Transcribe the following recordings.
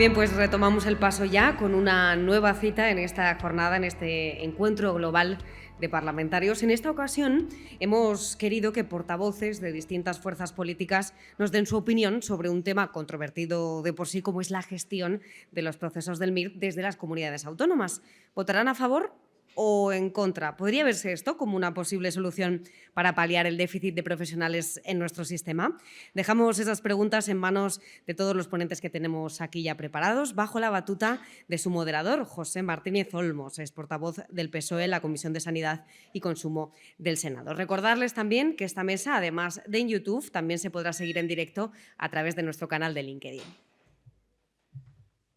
Bien, pues retomamos el paso ya con una nueva cita en esta jornada, en este encuentro global de parlamentarios. En esta ocasión hemos querido que portavoces de distintas fuerzas políticas nos den su opinión sobre un tema controvertido de por sí, como es la gestión de los procesos del MIR desde las comunidades autónomas. ¿Votarán a favor o en contra? ¿Podría verse esto como una posible solución para paliar el déficit de profesionales en nuestro sistema? Dejamos esas preguntas en manos de todos los ponentes que tenemos aquí ya preparados, bajo la batuta de su moderador, José Martínez Olmos, es portavoz del PSOE en la Comisión de Sanidad y Consumo del Senado. Recordarles también que esta mesa, además de en YouTube, también se podrá seguir en directo a través de nuestro canal de LinkedIn.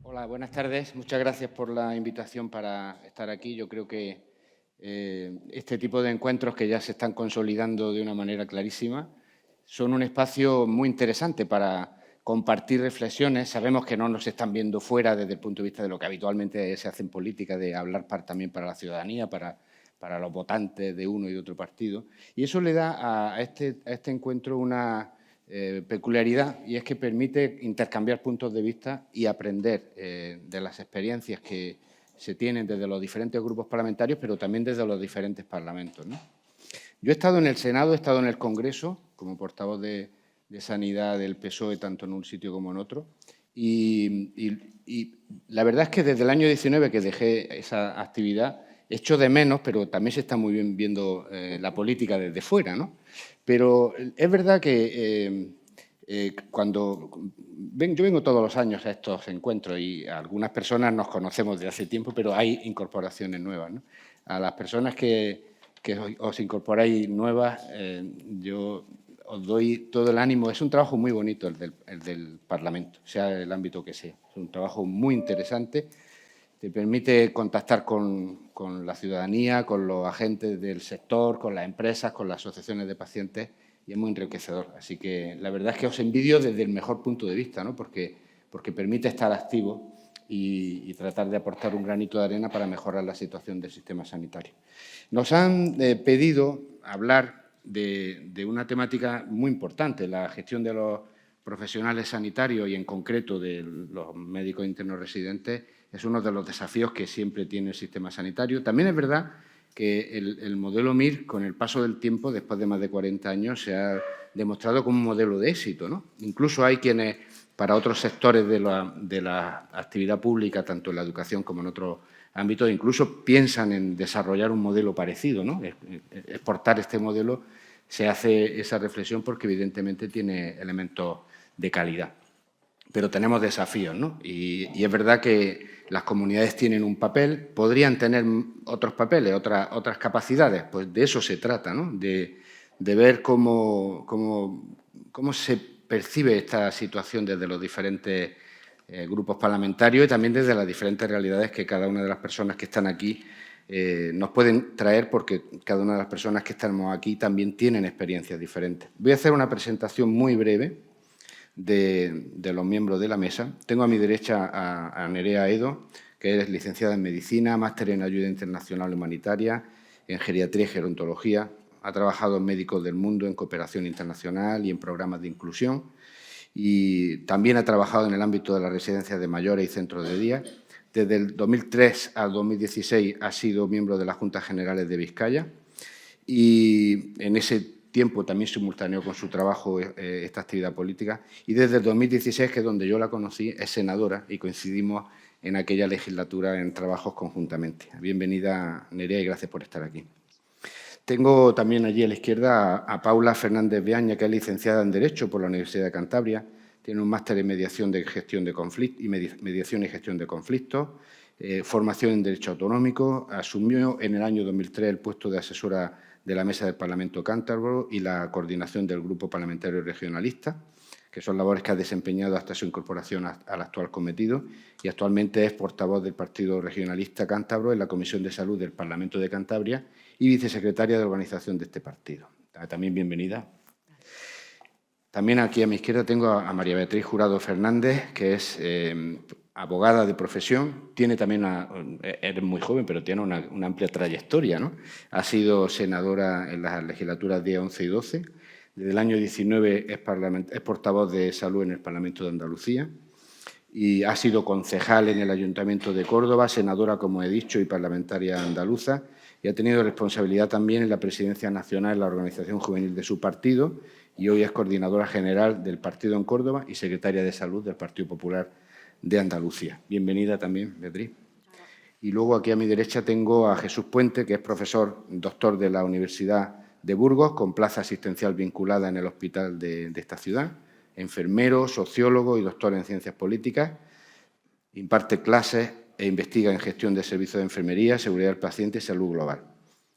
Hola, buenas tardes. Muchas gracias por la invitación para estar aquí. Yo creo que este tipo de encuentros que ya se están consolidando de una manera clarísima son un espacio muy interesante para compartir reflexiones. Sabemos que no nos están viendo fuera desde el punto de vista de lo que habitualmente se hace en política, de hablar también para la ciudadanía, para los votantes de uno y de otro partido. Y eso le da a este encuentro una peculiaridad, y es que permite intercambiar puntos de vista y aprender de las experiencias que se tienen desde los diferentes grupos parlamentarios, pero también desde los diferentes parlamentos, ¿no? Yo he estado en el Senado, he estado en el Congreso, como portavoz de Sanidad del PSOE, tanto en un sitio como en otro, y la verdad es que desde el año 19 que dejé esa actividad, echo de menos, pero también se está muy bien viendo la política desde fuera, ¿no? Pero es verdad que yo vengo todos los años a estos encuentros y algunas personas nos conocemos de hace tiempo, pero hay incorporaciones nuevas, ¿no? A las personas que os incorporáis nuevas, yo os doy todo el ánimo. Es un trabajo muy bonito el del Parlamento, sea el ámbito que sea. Es un trabajo muy interesante. Te permite contactar con la ciudadanía, con los agentes del sector, con las empresas, con las asociaciones de pacientes, y es muy enriquecedor. Así que la verdad es que os envidio desde el mejor punto de vista, ¿no? Porque permite estar activo y tratar de aportar un granito de arena para mejorar la situación del sistema sanitario. Nos han pedido hablar de una temática muy importante, la gestión de los profesionales sanitarios y, en concreto, de los médicos internos residentes. Es uno de los desafíos que siempre tiene el sistema sanitario. También es verdad que el modelo MIR, con el paso del tiempo, después de más de 40 años, se ha demostrado como un modelo de éxito, ¿no? Incluso hay quienes, para otros sectores de la actividad pública, tanto en la educación como en otros ámbitos, incluso piensan en desarrollar un modelo parecido, ¿no? Exportar este modelo. Se hace esa reflexión porque, evidentemente, tiene elementos de calidad. Pero tenemos desafíos, ¿no? Y es verdad que las comunidades tienen un papel, podrían tener otros papeles, otras capacidades. Pues de eso se trata, ¿no? De ver cómo se percibe esta situación desde los diferentes grupos parlamentarios y también desde las diferentes realidades que cada una de las personas que están aquí nos pueden traer, porque cada una de las personas que estamos aquí también tienen experiencias diferentes. Voy a hacer una presentación muy breve de los miembros de la mesa. Tengo a mi derecha a Nerea Edo, que es licenciada en Medicina, máster en Ayuda Internacional Humanitaria, en Geriatría y Gerontología. Ha trabajado en Médicos del Mundo, en cooperación internacional y en programas de inclusión. Y también ha trabajado en el ámbito de las residencias de mayores y centros de día. Desde el 2003 al 2016 ha sido miembro de las Juntas Generales de Vizcaya y en ese tiempo también simultaneó con su trabajo esta actividad política. Y desde el 2016, que es donde yo la conocí, es senadora y coincidimos en aquella legislatura en trabajos conjuntamente. Bienvenida, Nerea, y gracias por estar aquí. Tengo también allí a la izquierda a Paula Fernández Beaña, que es licenciada en Derecho por la Universidad de Cantabria. Tiene un máster en mediación de gestión de conflictos y mediación y gestión de conflictos, formación en Derecho Autonómico. Asumió en el año 2003 el puesto de asesora de la Mesa del Parlamento Cántabro y la coordinación del Grupo Parlamentario Regionalista, que son labores que ha desempeñado hasta su incorporación al actual cometido, y actualmente es portavoz del Partido Regionalista Cántabro en la Comisión de Salud del Parlamento de Cantabria y vicesecretaria de organización de este partido. También bienvenida. También aquí a mi izquierda tengo a María Beatriz Jurado Fernández, que es abogada de profesión. Tiene también eres muy joven, pero tiene una amplia trayectoria, ¿no? Ha sido senadora en las legislaturas 10, 11 y 12. Desde el año 19 es portavoz de Salud en el Parlamento de Andalucía y ha sido concejal en el Ayuntamiento de Córdoba, senadora, como he dicho, y parlamentaria andaluza, y ha tenido responsabilidad también en la presidencia nacional de la organización juvenil de su partido, y hoy es coordinadora general del partido en Córdoba y secretaria de Salud del Partido Popular de Andalucía. Bienvenida también, Beatriz. Y luego aquí a mi derecha tengo a Jesús Puente, que es profesor doctor de la Universidad de Burgos, con plaza asistencial vinculada en el hospital de esta ciudad, enfermero, sociólogo y doctor en ciencias políticas. Imparte clases e investiga en gestión de servicios de enfermería, seguridad del paciente y salud global.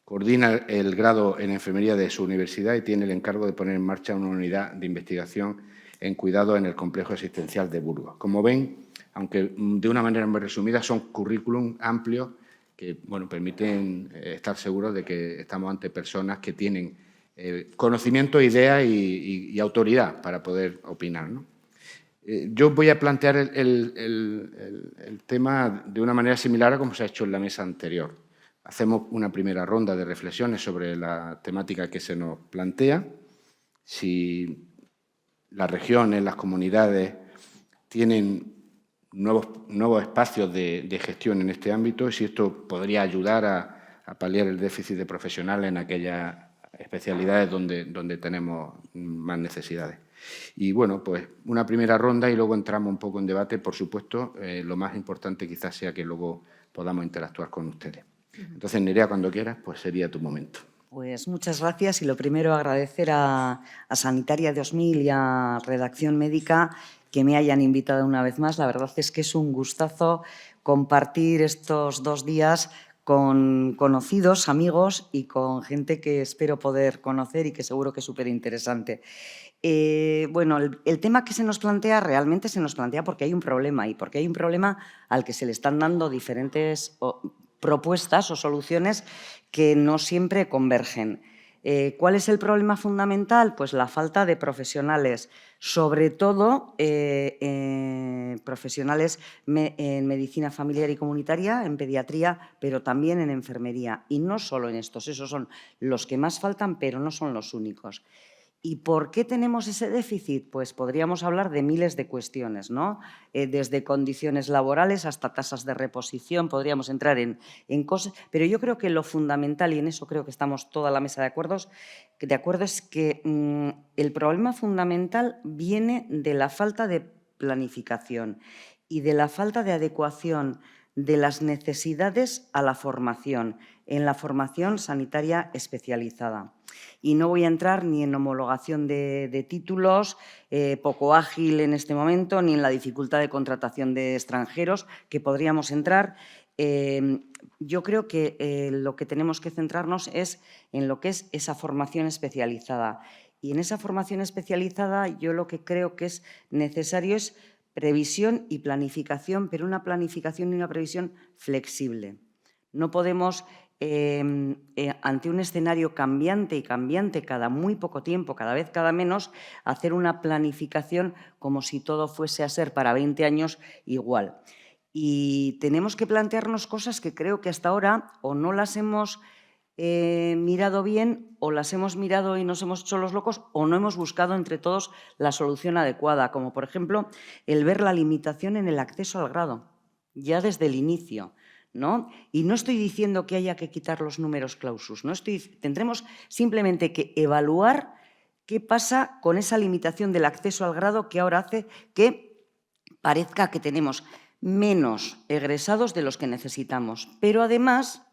Coordina el grado en enfermería de su universidad y tiene el encargo de poner en marcha una unidad de investigación en cuidado en el complejo asistencial de Burgos. Como ven, aunque de una manera muy resumida, son currículum amplios que permiten estar seguros de que estamos ante personas que tienen conocimiento, idea y autoridad para poder opinar, ¿no? Yo voy a plantear el tema de una manera similar a como se ha hecho en la mesa anterior. Hacemos una primera ronda de reflexiones sobre la temática que se nos plantea, si las regiones, las comunidades tienen nuevos espacios de gestión en este ámbito y si esto podría ayudar a paliar el déficit de profesionales en aquellas especialidades donde tenemos más necesidades. Y bueno, pues una primera ronda y luego entramos un poco en debate. Por supuesto, lo más importante quizás sea que luego podamos interactuar con ustedes. Entonces, Nerea, cuando quieras, pues sería tu momento. Pues muchas gracias y lo primero agradecer a Sanitaria 2000 y a Redacción Médica que me hayan invitado una vez más. La verdad es que es un gustazo compartir estos 2 días con conocidos, amigos y con gente que espero poder conocer y que seguro que es súper interesante. Bueno, el tema que se nos plantea realmente se nos plantea porque hay un problema y porque hay un problema al que se le están dando diferentes propuestas o soluciones que no siempre convergen. ¿Cuál es el problema fundamental? Pues la falta de profesionales, sobre todo profesionales en medicina familiar y comunitaria, en pediatría, pero también en enfermería. Y no solo en estos, esos son los que más faltan, pero no son los únicos. ¿Y por qué tenemos ese déficit? Pues podríamos hablar de miles de cuestiones, ¿no? Desde condiciones laborales hasta tasas de reposición, podríamos entrar en cosas, pero yo creo que lo fundamental, y en eso creo que estamos toda la mesa de acuerdo, es que el problema fundamental viene de la falta de planificación y de la falta de adecuación de las necesidades a la formación, en la formación sanitaria especializada. Y no voy a entrar ni en homologación de títulos, poco ágil en este momento, ni en la dificultad de contratación de extranjeros, que podríamos entrar. Yo creo que lo que tenemos que centrarnos es en lo que es esa formación especializada. Y en esa formación especializada yo lo que creo que es necesario es previsión y planificación, pero una planificación y una previsión flexible. No podemos, ante un escenario cambiante y cambiante cada muy poco tiempo, cada vez cada menos, hacer una planificación como si todo fuese a ser para 20 años igual. Y tenemos que plantearnos cosas que creo que hasta ahora o no las hemos mirado bien o las hemos mirado y nos hemos hecho los locos o no hemos buscado entre todos la solución adecuada, como por ejemplo el ver la limitación en el acceso al grado, ya desde el inicio, ¿no? Y no estoy diciendo que haya que quitar los números clausus, tendremos simplemente que evaluar qué pasa con esa limitación del acceso al grado que ahora hace que parezca que tenemos menos egresados de los que necesitamos, pero además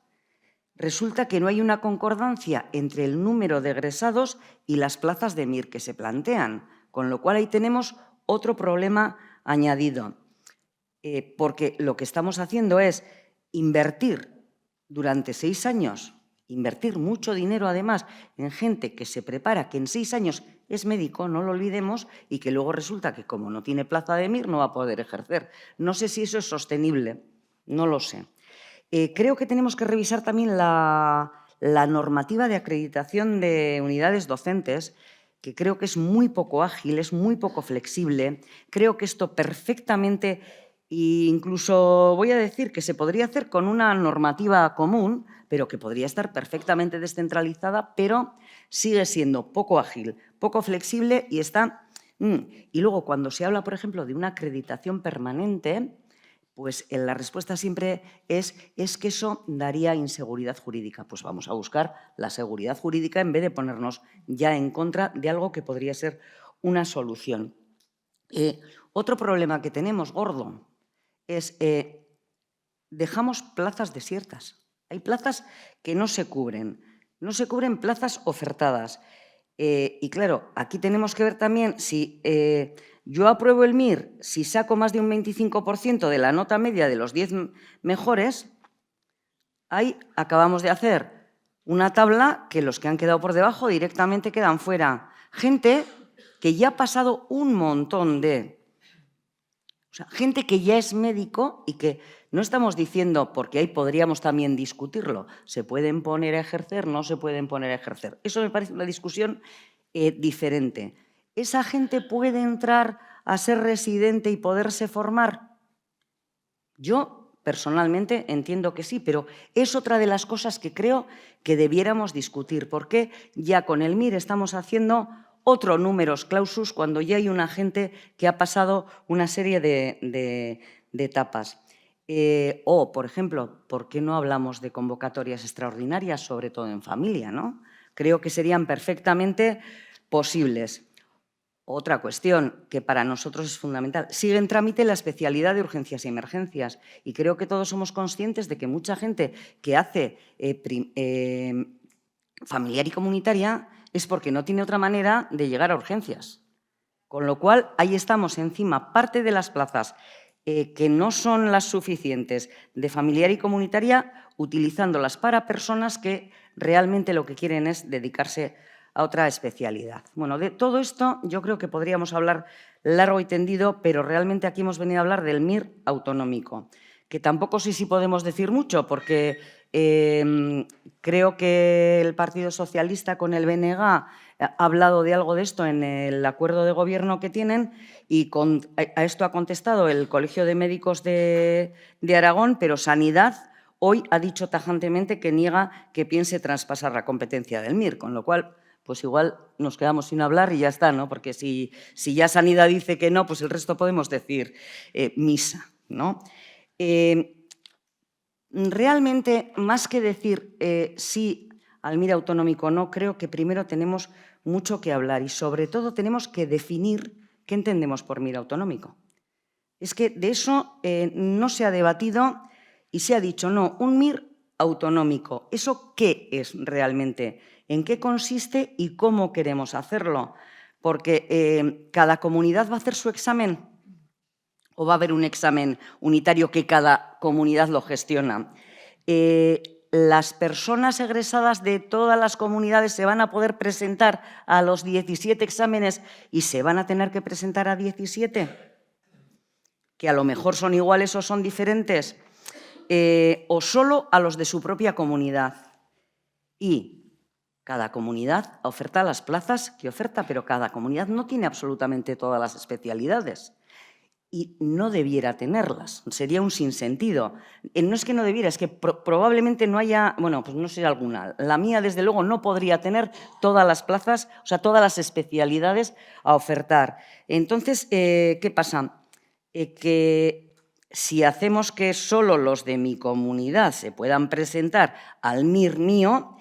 resulta que no hay una concordancia entre el número de egresados y las plazas de MIR que se plantean, con lo cual ahí tenemos otro problema añadido, porque lo que estamos haciendo es invertir durante 6 años, invertir mucho dinero además en gente que se prepara, que en 6 años es médico, no lo olvidemos, y que luego resulta que como no tiene plaza de MIR no va a poder ejercer. No sé si eso es sostenible, no lo sé. Creo que tenemos que revisar también la normativa de acreditación de unidades docentes, que creo que es muy poco ágil, es muy poco flexible. Creo que esto perfectamente, e incluso voy a decir que se podría hacer con una normativa común, pero que podría estar perfectamente descentralizada, pero sigue siendo poco ágil, poco flexible y está Y luego, cuando se habla, por ejemplo, de una acreditación permanente, pues la respuesta siempre es que eso daría inseguridad jurídica. Pues vamos a buscar la seguridad jurídica en vez de ponernos ya en contra de algo que podría ser una solución. Otro problema que tenemos, gordo, es dejamos plazas desiertas. Hay plazas que no se cubren plazas ofertadas. Y claro, aquí tenemos que ver también si yo apruebo el MIR, si saco más de un 25% de la nota media de los 10 mejores, ahí acabamos de hacer una tabla que los que han quedado por debajo directamente quedan fuera. Gente que ya ha pasado un montón de... O sea, gente que ya es médico y que no estamos diciendo, porque ahí podríamos también discutirlo, se pueden poner a ejercer, no se pueden poner a ejercer. Eso me parece una discusión diferente. ¿Esa gente puede entrar a ser residente y poderse formar? Yo personalmente entiendo que sí, pero es otra de las cosas que creo que debiéramos discutir, porque ya con el MIR estamos haciendo otro números clausus cuando ya hay una gente que ha pasado una serie de etapas. O, por ejemplo, ¿por qué no hablamos de convocatorias extraordinarias, sobre todo en familia, ¿no? Creo que serían perfectamente posibles. Otra cuestión que para nosotros es fundamental. Sigue en trámite la especialidad de urgencias y emergencias y creo que todos somos conscientes de que mucha gente que hace familiar y comunitaria es porque no tiene otra manera de llegar a urgencias. Con lo cual, ahí estamos encima. Parte de las plazas que no son las suficientes de familiar y comunitaria, utilizándolas para personas que realmente lo que quieren es dedicarse a otra especialidad. Bueno, de todo esto yo creo que podríamos hablar largo y tendido, pero realmente aquí hemos venido a hablar del MIR autonómico, que tampoco sé si podemos decir mucho, porque creo que el Partido Socialista con el BNG ha hablado de algo de esto en el acuerdo de gobierno que tienen y a esto ha contestado el Colegio de Médicos de Aragón, pero Sanidad hoy ha dicho tajantemente que niega que piense traspasar la competencia del MIR, con lo cual pues igual nos quedamos sin hablar y ya está, ¿no? Porque si ya Sanidad dice que no, pues el resto podemos decir misa, ¿no? Realmente, más que decir sí al MIR autonómico o no, creo que primero tenemos mucho que hablar y sobre todo tenemos que definir qué entendemos por MIR autonómico. Es que de eso no se ha debatido y se ha dicho, no, un MIR autonómico, ¿eso qué es realmente? ¿En qué consiste y cómo queremos hacerlo? Porque cada comunidad va a hacer su examen o va a haber un examen unitario que cada comunidad lo gestiona. Las personas egresadas de todas las comunidades se van a poder presentar a los 17 exámenes y se van a tener que presentar a 17, que a lo mejor son iguales o son diferentes, o solo a los de su propia comunidad. Y cada comunidad oferta las plazas que oferta, pero cada comunidad no tiene absolutamente todas las especialidades y no debiera tenerlas. Sería un sinsentido. No es que no debiera, es que probablemente no haya, bueno, pues no sé alguna. La mía, desde luego, no podría tener todas las plazas, o sea, todas las especialidades a ofertar. Entonces, ¿qué pasa? Que si hacemos que solo los de mi comunidad se puedan presentar al MIR mío,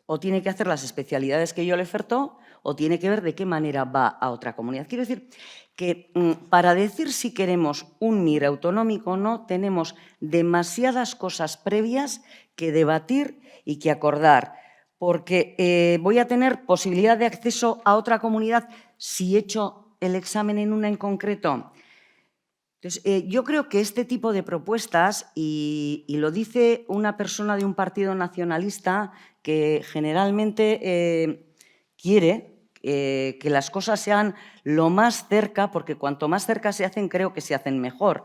o tiene que hacer las especialidades que yo le oferto o tiene que ver de qué manera va a otra comunidad. Quiero decir que para decir si queremos un MIR autonómico o no, tenemos demasiadas cosas previas que debatir y que acordar, porque voy a tener posibilidad de acceso a otra comunidad si he hecho el examen en una en concreto. Entonces, yo creo que este tipo de propuestas, y lo dice una persona de un partido nacionalista que generalmente quiere que las cosas se hagan lo más cerca, porque cuanto más cerca se hacen, creo que se hacen mejor.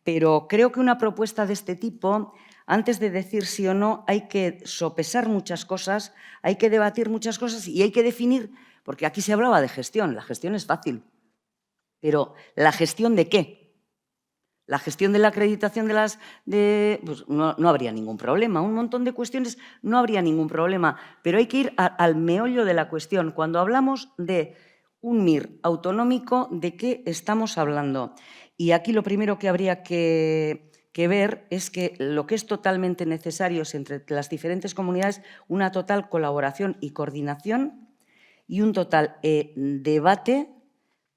Pero creo que una propuesta de este tipo, antes de decir sí o no, hay que sopesar muchas cosas, hay que debatir muchas cosas y hay que definir, porque aquí se hablaba de gestión, la gestión es fácil, pero ¿la gestión de qué? La gestión de la acreditación pues no habría ningún problema. Un montón de cuestiones no habría ningún problema, pero hay que ir al meollo de la cuestión. Cuando hablamos de un MIR autonómico, ¿de qué estamos hablando? Y aquí lo primero que habría que ver es que lo que es totalmente necesario es entre las diferentes comunidades una total colaboración y coordinación y un total debate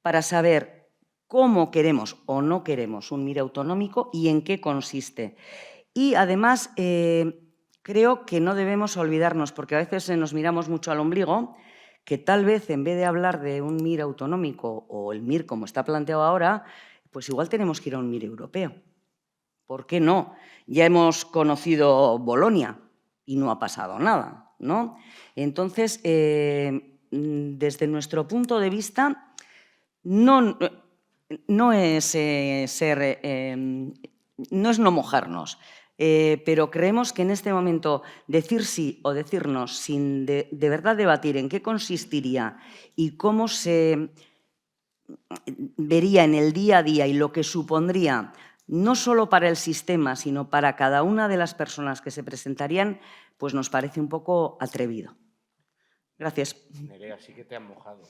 para saber cómo queremos o no queremos un MIR autonómico y en qué consiste. Y además creo que no debemos olvidarnos, porque a veces nos miramos mucho al ombligo, que tal vez en vez de hablar de un MIR autonómico o el MIR como está planteado ahora, pues igual tenemos que ir a un MIR europeo. ¿Por qué no? Ya hemos conocido Bolonia y no ha pasado nada, ¿no? Entonces, desde nuestro punto de vista, no es no es no mojarnos, pero creemos que en este momento decir sí o decirnos sin de verdad debatir en qué consistiría y cómo se vería en el día a día y lo que supondría no solo para el sistema, sino para cada una de las personas que se presentarían, pues nos parece un poco atrevido. Gracias. Nerea, sí que te has mojado.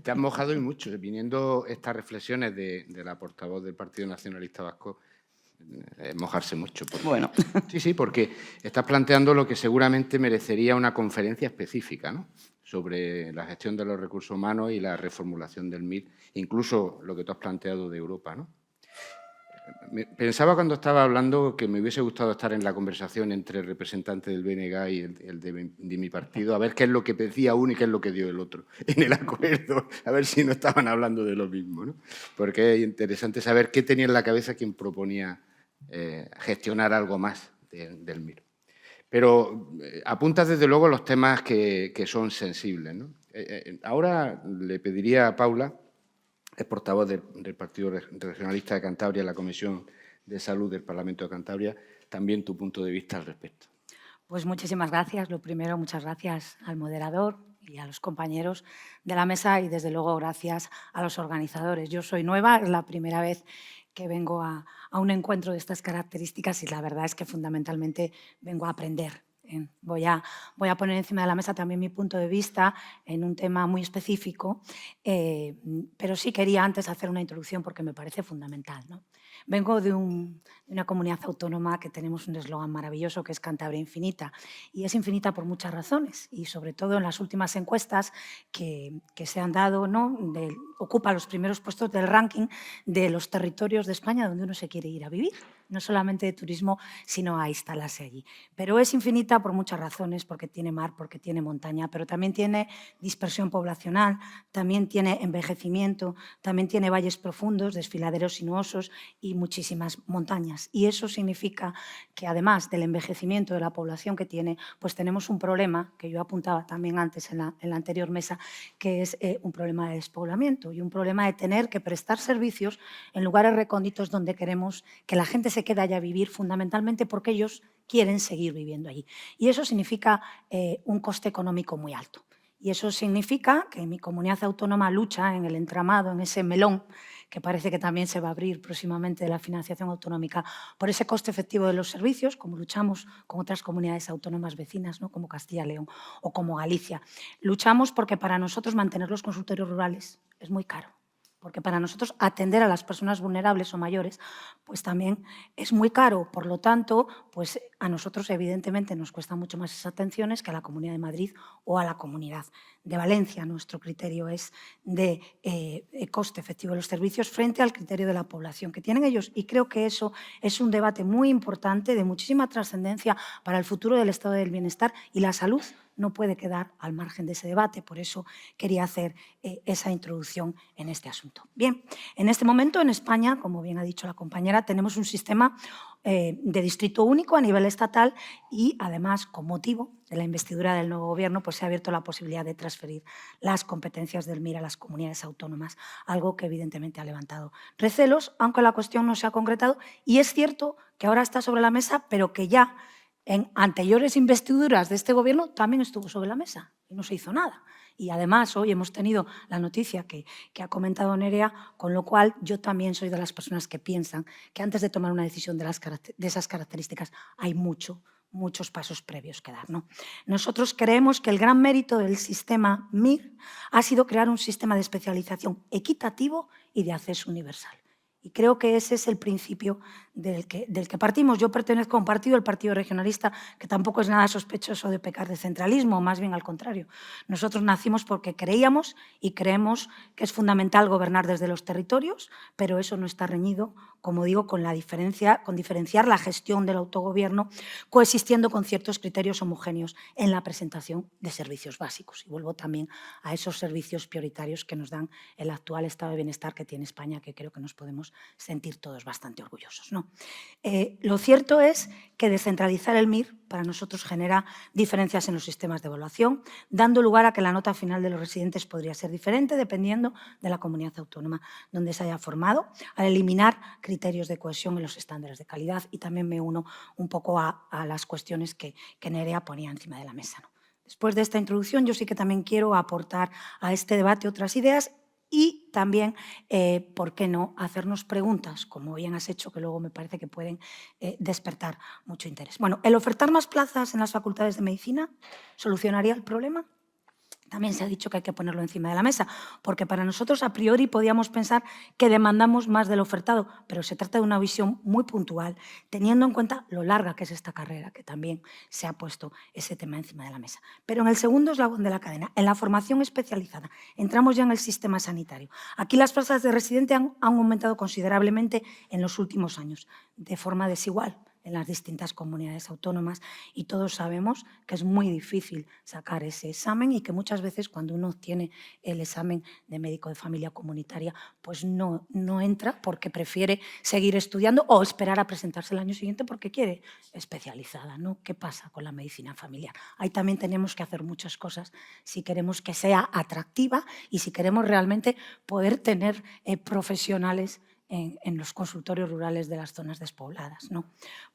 Te has mojado y mucho. Viniendo estas reflexiones de la portavoz del Partido Nacionalista Vasco, mojarse mucho. Bueno. Sí, porque estás planteando lo que seguramente merecería una conferencia específica, ¿no?, sobre la gestión de los recursos humanos y la reformulación del MIR, incluso lo que tú has planteado de Europa, ¿no? Pensaba cuando estaba hablando que me hubiese gustado estar en la conversación entre el representante del BNG y el de mi partido, a ver qué es lo que decía uno y qué es lo que dio el otro en el acuerdo, a ver si no estaban hablando de lo mismo, ¿no? Porque es interesante saber qué tenía en la cabeza quien proponía gestionar algo más del MIR. Pero apuntas desde luego los temas que son sensibles, ¿no? Ahora le pediría a Paula, es portavoz del Partido Regionalista de Cantabria en la Comisión de Salud del Parlamento de Cantabria, también tu punto de vista al respecto. Pues muchísimas gracias. Lo primero, muchas gracias al moderador y a los compañeros de la mesa y, desde luego, gracias a los organizadores. Yo soy nueva, es la primera vez que vengo a un encuentro de estas características y la verdad es que fundamentalmente vengo a aprender. Voy a poner encima de la mesa también mi punto de vista en un tema muy específico, pero sí quería antes hacer una introducción porque me parece fundamental, ¿no? Vengo de una comunidad autónoma que tenemos un eslogan maravilloso que es Cantabria Infinita, y es infinita por muchas razones y sobre todo en las últimas encuestas que se han dado, ¿no?, ocupa los primeros puestos del ranking de los territorios de España donde uno se quiere ir a vivir, no solamente de turismo, sino a instalarse allí. Pero es infinita por muchas razones, porque tiene mar, porque tiene montaña, pero también tiene dispersión poblacional, también tiene envejecimiento, también tiene valles profundos, desfiladeros sinuosos y muchísimas montañas. Y eso significa que, además del envejecimiento de la población que tiene, pues tenemos un problema, que yo apuntaba también antes en la anterior mesa, que es un problema de despoblamiento y un problema de tener que prestar servicios en lugares recónditos donde queremos que la gente se quede allá a vivir, fundamentalmente porque ellos quieren seguir viviendo allí. Y eso significa un coste económico muy alto. Y eso significa que mi comunidad autónoma lucha en el entramado, en ese melón, que parece que también se va a abrir próximamente de la financiación autonómica, por ese coste efectivo de los servicios, como luchamos con otras comunidades autónomas vecinas, ¿no?, como Castilla y León o como Galicia. Luchamos porque para nosotros mantener los consultorios rurales es muy caro, porque para nosotros atender a las personas vulnerables o mayores pues también es muy caro. Por lo tanto, pues a nosotros evidentemente nos cuesta mucho más esas atenciones que a la Comunidad de Madrid o a la Comunidad de Valencia. Nuestro criterio es de coste efectivo de los servicios frente al criterio de la población que tienen ellos. Y creo que eso es un debate muy importante, de muchísima trascendencia para el futuro del estado del bienestar, y la salud no puede quedar al margen de ese debate. Por eso quería hacer esa introducción en este asunto. Bien, en este momento en España, como bien ha dicho la compañera, tenemos un sistema de distrito único a nivel estatal y, además, con motivo de la investidura del nuevo Gobierno, pues se ha abierto la posibilidad de transferir las competencias del MIR a las comunidades autónomas, algo que evidentemente ha levantado recelos, aunque la cuestión no se ha concretado. Y es cierto que ahora está sobre la mesa, pero que ya en anteriores investiduras de este Gobierno también estuvo sobre la mesa y no se hizo nada. Y además hoy hemos tenido la noticia que ha comentado Nerea, con lo cual yo también soy de las personas que piensan que antes de tomar una decisión de esas características hay mucho muchos pasos previos que dar, ¿no? Nosotros creemos que el gran mérito del sistema MIR ha sido crear un sistema de especialización equitativo y de acceso universal. Y creo que ese es el principio del que partimos. Yo pertenezco a un partido, el Partido Regionalista, que tampoco es nada sospechoso de pecar de centralismo, más bien al contrario. Nosotros nacimos porque creíamos y creemos que es fundamental gobernar desde los territorios, pero eso no está reñido, como digo, con diferenciar la gestión del autogobierno, coexistiendo con ciertos criterios homogéneos en la presentación de servicios básicos. Y vuelvo también a esos servicios prioritarios que nos dan el actual estado de bienestar que tiene España, que creo que nos podemos sentir todos bastante orgullosos, ¿no? Lo cierto es que descentralizar el MIR para nosotros genera diferencias en los sistemas de evaluación, dando lugar a que la nota final de los residentes podría ser diferente dependiendo de la comunidad autónoma donde se haya formado, al eliminar criterios de cohesión en los estándares de calidad, y también me uno un poco a las cuestiones que Nerea ponía encima de la mesa, ¿no? Después de esta introducción, yo sí que también quiero aportar a este debate otras ideas y también, ¿por qué no?, hacernos preguntas, como bien has hecho, que luego me parece que pueden despertar mucho interés. Bueno, ¿el ofertar más plazas en las facultades de medicina solucionaría el problema? También se ha dicho que hay que ponerlo encima de la mesa, porque para nosotros a priori podíamos pensar que demandamos más del ofertado, pero se trata de una visión muy puntual, teniendo en cuenta lo larga que es esta carrera, que también se ha puesto ese tema encima de la mesa. Pero en el segundo eslabón de la cadena, en la formación especializada, entramos ya en el sistema sanitario. Aquí las plazas de residente han aumentado considerablemente en los últimos años, de forma desigual en las distintas comunidades autónomas, y todos sabemos que es muy difícil sacar ese examen y que muchas veces cuando uno obtiene el examen de médico de familia comunitaria pues no entra porque prefiere seguir estudiando o esperar a presentarse el año siguiente porque quiere especializada, ¿no? ¿Qué pasa con la medicina familiar? Ahí también tenemos que hacer muchas cosas si queremos que sea atractiva y si queremos realmente poder tener profesionales en los consultorios rurales de las zonas despobladas, ¿no?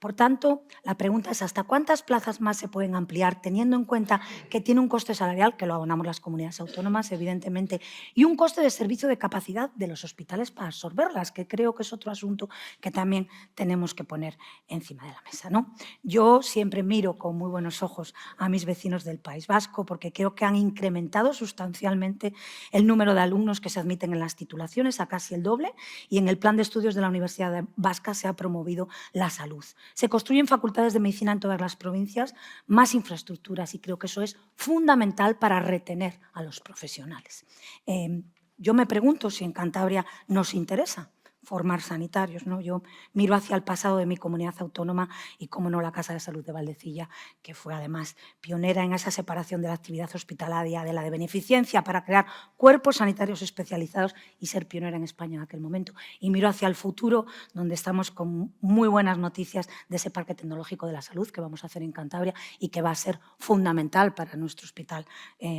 Por tanto, la pregunta es ¿hasta cuántas plazas más se pueden ampliar, teniendo en cuenta que tiene un coste salarial, que lo abonamos las comunidades autónomas, evidentemente, y un coste de servicio de capacidad de los hospitales para absorberlas, que creo que es otro asunto que también tenemos que poner encima de la mesa, ¿no? Yo siempre miro con muy buenos ojos a mis vecinos del País Vasco porque creo que han incrementado sustancialmente el número de alumnos que se admiten en las titulaciones a casi el doble, y en el plan de estudios de la Universidad Vasca se ha promovido la salud. Se construyen facultades de medicina en todas las provincias, más infraestructuras, y creo que eso es fundamental para retener a los profesionales. Yo me pregunto si en Cantabria nos interesa formar sanitarios, ¿no? Yo miro hacia el pasado de mi comunidad autónoma y, cómo no, la Casa de Salud de Valdecilla, que fue además pionera en esa separación de la actividad hospitalaria de la de beneficencia para crear cuerpos sanitarios especializados y ser pionera en España en aquel momento. Y miro hacia el futuro, donde estamos con muy buenas noticias de ese Parque Tecnológico de la Salud que vamos a hacer en Cantabria y que va a ser fundamental para nuestro Hospital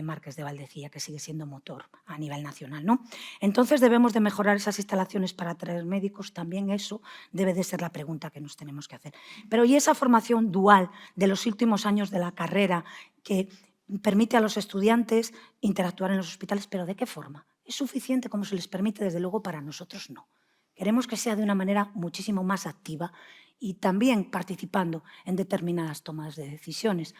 Marqués de Valdecilla, que sigue siendo motor a nivel nacional, ¿no? Entonces debemos de mejorar esas instalaciones para traer médicos, también eso debe de ser la pregunta que nos tenemos que hacer. Pero ¿y esa formación dual de los últimos años de la carrera que permite a los estudiantes interactuar en los hospitales, pero de qué forma? ¿Es suficiente como se les permite? Desde luego para nosotros no. Queremos que sea de una manera muchísimo más activa y también participando en determinadas tomas de decisiones.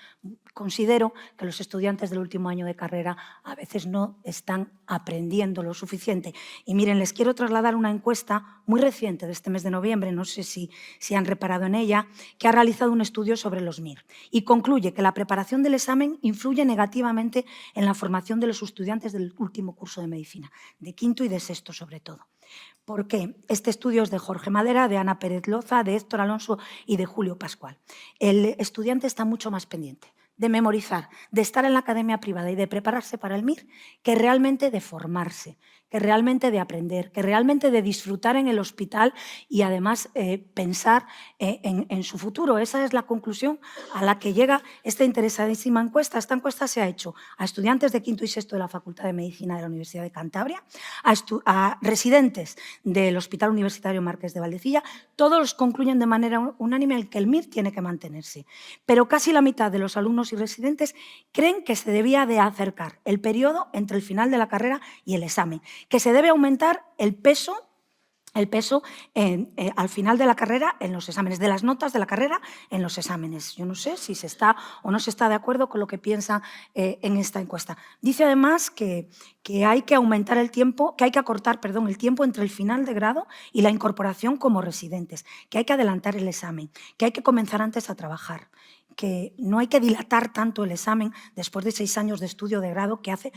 Considero que los estudiantes del último año de carrera a veces no están aprendiendo lo suficiente. Y miren, les quiero trasladar una encuesta muy reciente de este mes de noviembre, no sé si han reparado en ella, que ha realizado un estudio sobre los MIR y concluye que la preparación del examen influye negativamente en la formación de los estudiantes del último curso de medicina, de quinto y de sexto sobre todo. ¿Por qué? Este estudio es de Jorge Madera, de Ana Pérez Loza, de Héctor Alonso y de Julio Pascual. El estudiante está mucho más pendiente de memorizar, de estar en la academia privada y de prepararse para el MIR, que realmente de formarse, que realmente de aprender, que realmente de disfrutar en el hospital y además pensar en su futuro. Esa es la conclusión a la que llega esta interesadísima encuesta. Esta encuesta se ha hecho a estudiantes de quinto y sexto de la Facultad de Medicina de la Universidad de Cantabria, a residentes del Hospital Universitario Marqués de Valdecilla. Todos concluyen de manera unánime en que el MIR tiene que mantenerse, pero casi la mitad de los alumnos y residentes creen que se debía de acercar el periodo entre el final de la carrera y el examen, que se debe aumentar el peso el peso al final de la carrera en los exámenes, de las notas de la carrera en los exámenes. Yo no sé si se está o no se está de acuerdo con lo que piensa en esta encuesta. Dice además que hay que aumentar el tiempo, que hay que acortar, perdón, el tiempo entre el final de grado y la incorporación como residentes, que hay que adelantar el examen, que hay que comenzar antes a trabajar, que no hay que dilatar tanto el examen después de 6 años de estudio de grado, ¿qué hace?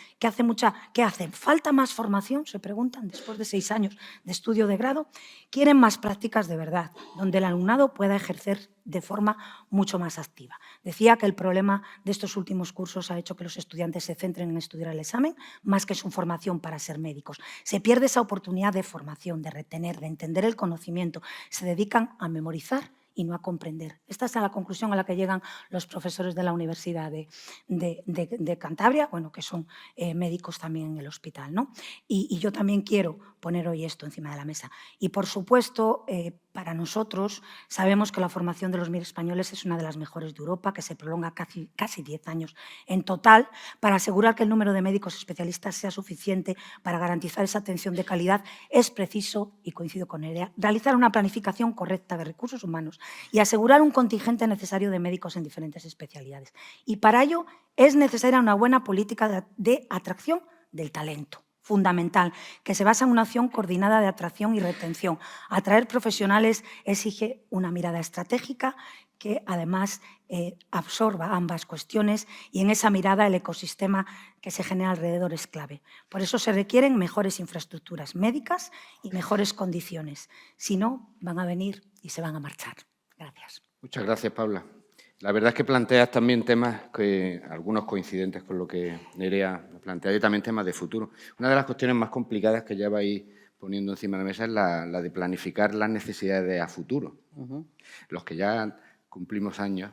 ¿Falta más formación? Se preguntan después de 6 años de estudio de grado. Quieren más prácticas de verdad, donde el alumnado pueda ejercer de forma mucho más activa. Decía que el problema de estos últimos cursos ha hecho que los estudiantes se centren en estudiar el examen más que en su formación para ser médicos. Se pierde esa oportunidad de formación, de retener, de entender el conocimiento. Se dedican a memorizar y no a comprender. Esta es la conclusión a la que llegan los profesores de la Universidad de Cantabria, bueno, que son médicos también en el hospital, ¿no? Y yo también quiero poner hoy esto encima de la mesa. Y, por supuesto, para nosotros sabemos que la formación de los MIR españoles es una de las mejores de Europa, que se prolonga casi 10 años en total, para asegurar que el número de médicos especialistas sea suficiente para garantizar esa atención de calidad. Es preciso, y coincido con ella, realizar una planificación correcta de recursos humanos y asegurar un contingente necesario de médicos en diferentes especialidades. Y para ello es necesaria una buena política de atracción del talento. Fundamental, que se basa en una acción coordinada de atracción y retención. Atraer profesionales exige una mirada estratégica que además absorba ambas cuestiones, y en esa mirada el ecosistema que se genera alrededor es clave. Por eso se requieren mejores infraestructuras médicas y mejores condiciones. Si no, van a venir y se van a marchar. Gracias. Muchas gracias, Paula. La verdad es que planteas también temas que algunos coincidentes con lo que Nerea plantea, y también temas de futuro. Una de las cuestiones más complicadas que ya vais poniendo encima de la mesa es la de planificar las necesidades a futuro. Los que ya cumplimos años,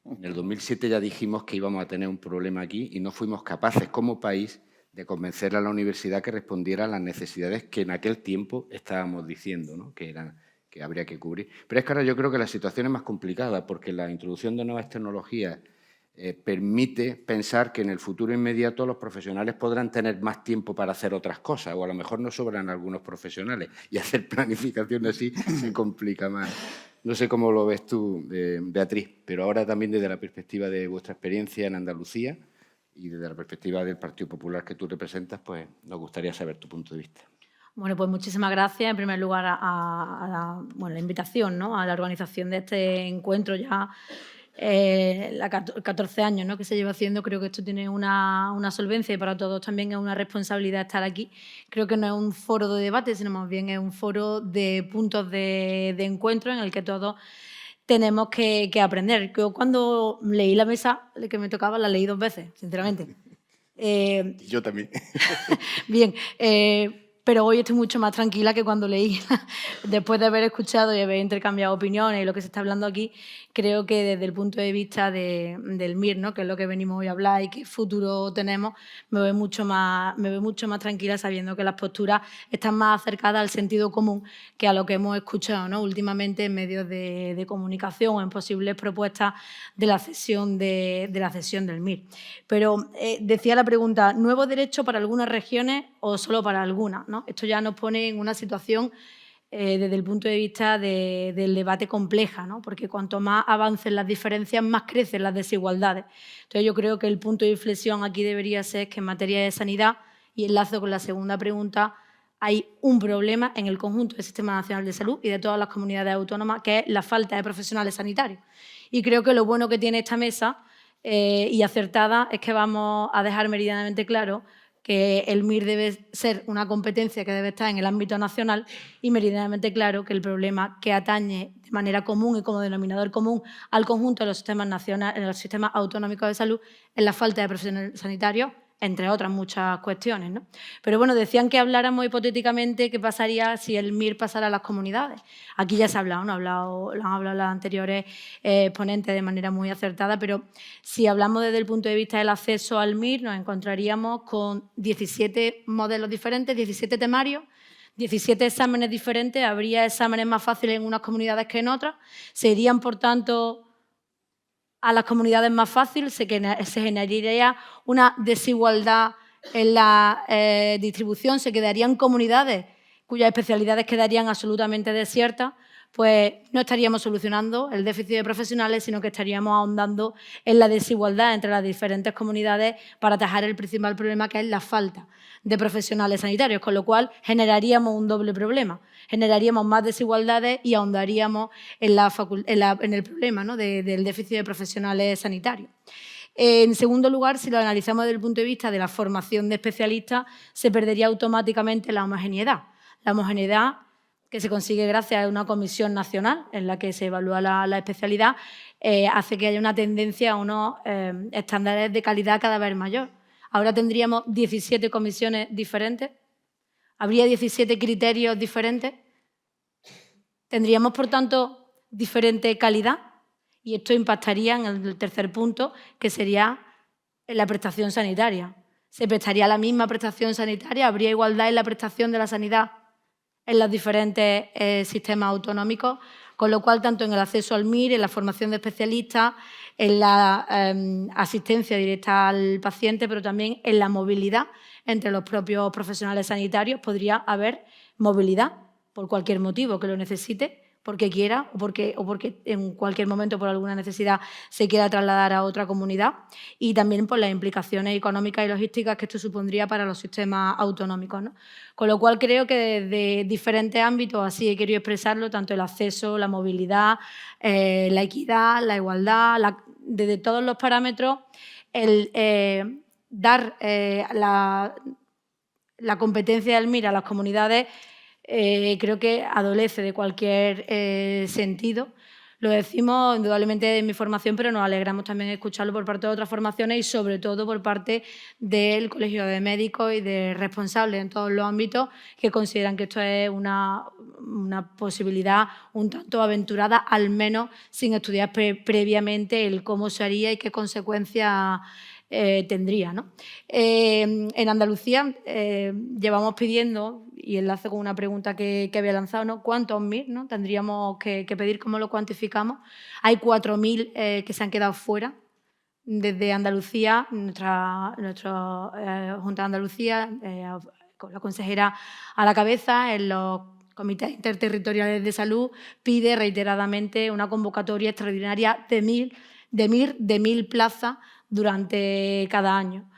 en el 2007 ya dijimos que íbamos a tener un problema aquí y no fuimos capaces como país de convencer a la universidad que respondiera a las necesidades que en aquel tiempo estábamos diciendo, ¿no? que habría que cubrir. Pero es que ahora yo creo que la situación es más complicada porque la introducción de nuevas tecnologías permite pensar que en el futuro inmediato los profesionales podrán tener más tiempo para hacer otras cosas, o a lo mejor no sobran algunos profesionales, y hacer planificación así se complica más. No sé cómo lo ves tú, Beatriz, pero ahora también desde la perspectiva de vuestra experiencia en Andalucía y desde la perspectiva del Partido Popular que tú representas, pues nos gustaría saber tu punto de vista. Bueno, pues muchísimas gracias, en primer lugar, a la invitación, ¿no? A la organización de este encuentro ya 14 años, ¿no? que se lleva haciendo. Creo que esto tiene una solvencia y para todos también es una responsabilidad estar aquí. Creo que no es un foro de debate, sino más bien es un foro de puntos de encuentro en el que todos tenemos que aprender. Yo cuando leí la mesa que me tocaba la leí 2 veces, sinceramente. Yo también. Bien, pero hoy estoy mucho más tranquila que cuando leí. Después de haber escuchado y haber intercambiado opiniones y lo que se está hablando aquí, creo que desde el punto de vista del MIR, ¿no? que es lo que venimos hoy a hablar y qué futuro tenemos, me voy mucho más tranquila sabiendo que las posturas están más acercadas al sentido común que a lo que hemos escuchado, ¿no? últimamente en medios de comunicación o en posibles propuestas de la cesión del MIR. Pero decía la pregunta, ¿nuevo derecho para algunas regiones o solo para algunas? ¿no? Esto ya nos pone en una situación desde el punto de vista del debate compleja, ¿no? porque cuanto más avancen las diferencias, más crecen las desigualdades. Entonces yo creo que el punto de inflexión aquí debería ser que en materia de sanidad, y enlazo con la segunda pregunta, hay un problema en el conjunto del Sistema Nacional de Salud y de todas las comunidades autónomas, que es la falta de profesionales sanitarios. Y creo que lo bueno que tiene esta mesa y acertada es que vamos a dejar meridianamente claro que el MIR debe ser una competencia que debe estar en el ámbito nacional y meridianamente claro que el problema que atañe de manera común y como denominador común al conjunto de los sistemas nacionales, en los sistemas autonómicos de salud, es la falta de profesionales sanitarios, entre otras muchas cuestiones, ¿no? Pero bueno, decían que habláramos hipotéticamente qué pasaría si el MIR pasara a las comunidades. Aquí ya se ha hablado, ¿no? Lo han hablado las anteriores ponentes de manera muy acertada, pero si hablamos desde el punto de vista del acceso al MIR, nos encontraríamos con 17 modelos diferentes, 17 temarios, 17 exámenes diferentes, habría exámenes más fáciles en unas comunidades que en otras, se irían, por tanto, a las comunidades más fáciles, se generaría una desigualdad en la distribución, se quedarían comunidades cuyas especialidades quedarían absolutamente desiertas, pues no estaríamos solucionando el déficit de profesionales, sino que estaríamos ahondando en la desigualdad entre las diferentes comunidades para atajar el principal problema, que es la falta de profesionales sanitarios, con lo cual generaríamos un doble problema. Generaríamos más desigualdades y ahondaríamos en el problema, ¿no?, del déficit de profesionales sanitarios. En segundo lugar, si lo analizamos desde el punto de vista de la formación de especialistas, se perdería automáticamente la homogeneidad. La homogeneidad que se consigue gracias a una comisión nacional en la que se evalúa la especialidad, hace que haya una tendencia a unos estándares de calidad cada vez mayor. Ahora tendríamos 17 comisiones diferentes, habría 17 criterios diferentes, tendríamos, por tanto, diferente calidad, y esto impactaría en el tercer punto, que sería en la prestación sanitaria. Se prestaría la misma prestación sanitaria, habría igualdad en la prestación de la sanidad en los diferentes sistemas autonómicos, con lo cual, tanto en el acceso al MIR, en la formación de especialistas, en la asistencia directa al paciente, pero también en la movilidad entre los propios profesionales sanitarios, podría haber movilidad por cualquier motivo que lo necesite, porque quiera o porque en cualquier momento por alguna necesidad se quiera trasladar a otra comunidad, y también por las implicaciones económicas y logísticas que esto supondría para los sistemas autonómicos, ¿no? Con lo cual creo que desde diferentes ámbitos, así he querido expresarlo, tanto el acceso, la movilidad, la equidad, la igualdad, desde todos los parámetros, el dar la competencia del MIR a las comunidades creo que adolece de cualquier sentido. Lo decimos indudablemente en mi formación, pero nos alegramos también de escucharlo por parte de otras formaciones y sobre todo por parte del Colegio de Médicos y de responsables en todos los ámbitos que consideran que esto es una posibilidad un tanto aventurada, al menos sin estudiar previamente el cómo se haría y qué consecuencias tendría, ¿no? En Andalucía llevamos pidiendo, y enlace con una pregunta que había lanzado, ¿no?, ¿cuántos MIR, ¿no?, tendríamos que pedir? ¿Cómo lo cuantificamos? Hay 4.000 que se han quedado fuera. Desde Andalucía, nuestra Junta de Andalucía, con la consejera a la cabeza, en los comités interterritoriales de salud, pide reiteradamente una convocatoria extraordinaria de 1.000 plazas durante cada año.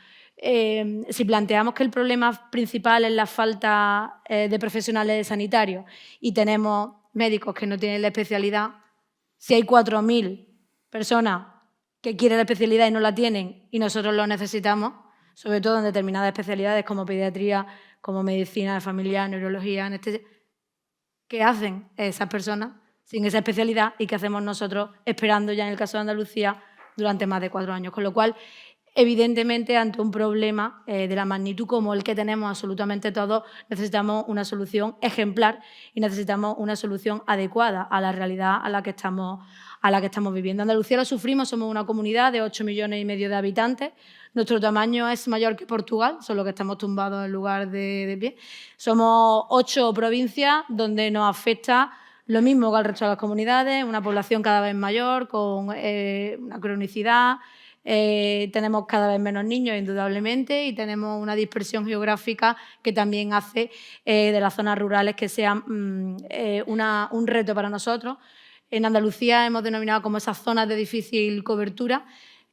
Si planteamos que el problema principal es la falta de profesionales sanitarios y tenemos médicos que no tienen la especialidad, si hay 4.000 personas que quieren la especialidad y no la tienen y nosotros lo necesitamos, sobre todo en determinadas especialidades como pediatría, como medicina familiar, neurología, anestesia, ¿qué hacen esas personas sin esa especialidad y qué hacemos nosotros esperando ya en el caso de Andalucía durante más de 4 años? Con lo cual, evidentemente, ante un problema de la magnitud como el que tenemos absolutamente todos, necesitamos una solución ejemplar y necesitamos una solución adecuada a la realidad a la que estamos viviendo. Andalucía lo sufrimos, somos una comunidad de 8,5 millones de habitantes. Nuestro tamaño es mayor que Portugal, solo que estamos tumbados en lugar de pie. Somos 8 provincias donde nos afecta lo mismo que al resto de las comunidades, una población cada vez mayor, con una cronicidad. Tenemos cada vez menos niños, indudablemente, y tenemos una dispersión geográfica que también hace de las zonas rurales que sean un reto para nosotros. En Andalucía hemos denominado como esas zonas de difícil cobertura,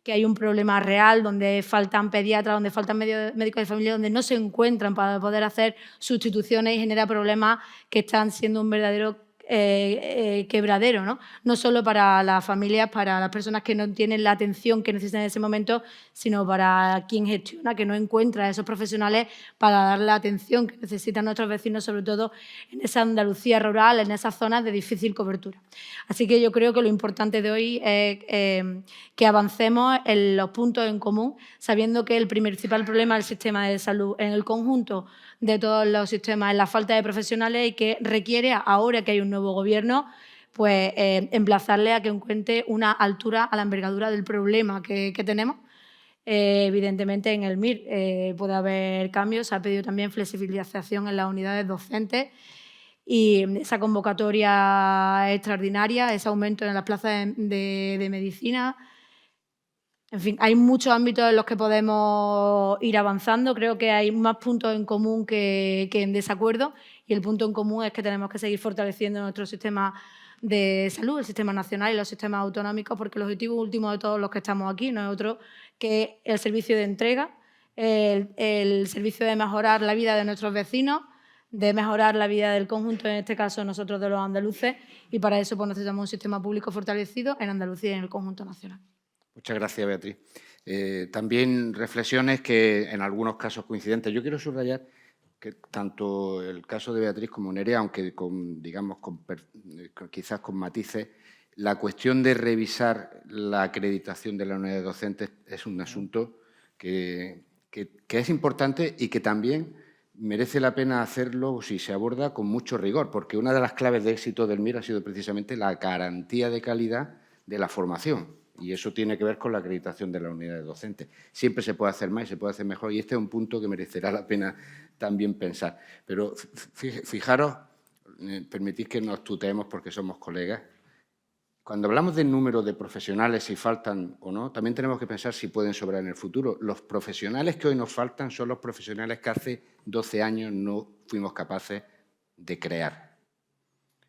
que hay un problema real donde faltan pediatras, donde faltan médicos de familia, donde no se encuentran para poder hacer sustituciones y genera problemas que están siendo un verdadero quebradero, ¿no? No solo para las familias, para las personas que no tienen la atención que necesitan en ese momento, sino para quien gestiona, que no encuentra a esos profesionales para dar la atención que necesitan nuestros vecinos, sobre todo en esa Andalucía rural, en esas zonas de difícil cobertura. Así que yo creo que lo importante de hoy es que avancemos en los puntos en común, sabiendo que el principal problema del sistema de salud en el conjunto de todos los sistemas es la falta de profesionales y que requiere, ahora que hay un nuevo gobierno, pues emplazarle a que encuentre una altura a la envergadura del problema que tenemos. Evidentemente en el MIR puede haber cambios, se ha pedido también flexibilización en las unidades docentes y esa convocatoria extraordinaria, ese aumento en las plazas de medicina, En fin, hay muchos ámbitos en los que podemos ir avanzando. Creo que hay más puntos en común que en desacuerdo, y el punto en común es que tenemos que seguir fortaleciendo nuestro sistema de salud, el sistema nacional y los sistemas autonómicos, porque el objetivo último de todos los que estamos aquí no es otro que el servicio de entrega, el servicio de mejorar la vida de nuestros vecinos, de mejorar la vida del conjunto, en este caso nosotros de los andaluces, y para eso pues, necesitamos un sistema público fortalecido en Andalucía y en el conjunto nacional. Muchas gracias, Beatriz. También reflexiones que en algunos casos coincidentes. Yo quiero subrayar que tanto el caso de Beatriz como Nerea, aunque quizás con matices, la cuestión de revisar la acreditación de la unidad de docentes es un asunto que es importante y que también merece la pena hacerlo si se aborda con mucho rigor, porque una de las claves de éxito del MIR ha sido precisamente la garantía de calidad de la formación. Y eso tiene que ver con la acreditación de la unidad de docentes. Siempre se puede hacer más y se puede hacer mejor, y este es un punto que merecerá la pena también pensar. Pero fijaros, permitid que nos tuteemos porque somos colegas. Cuando hablamos del número de profesionales, si faltan o no, también tenemos que pensar si pueden sobrar en el futuro. Los profesionales que hoy nos faltan son los profesionales que hace 12 años no fuimos capaces de crear.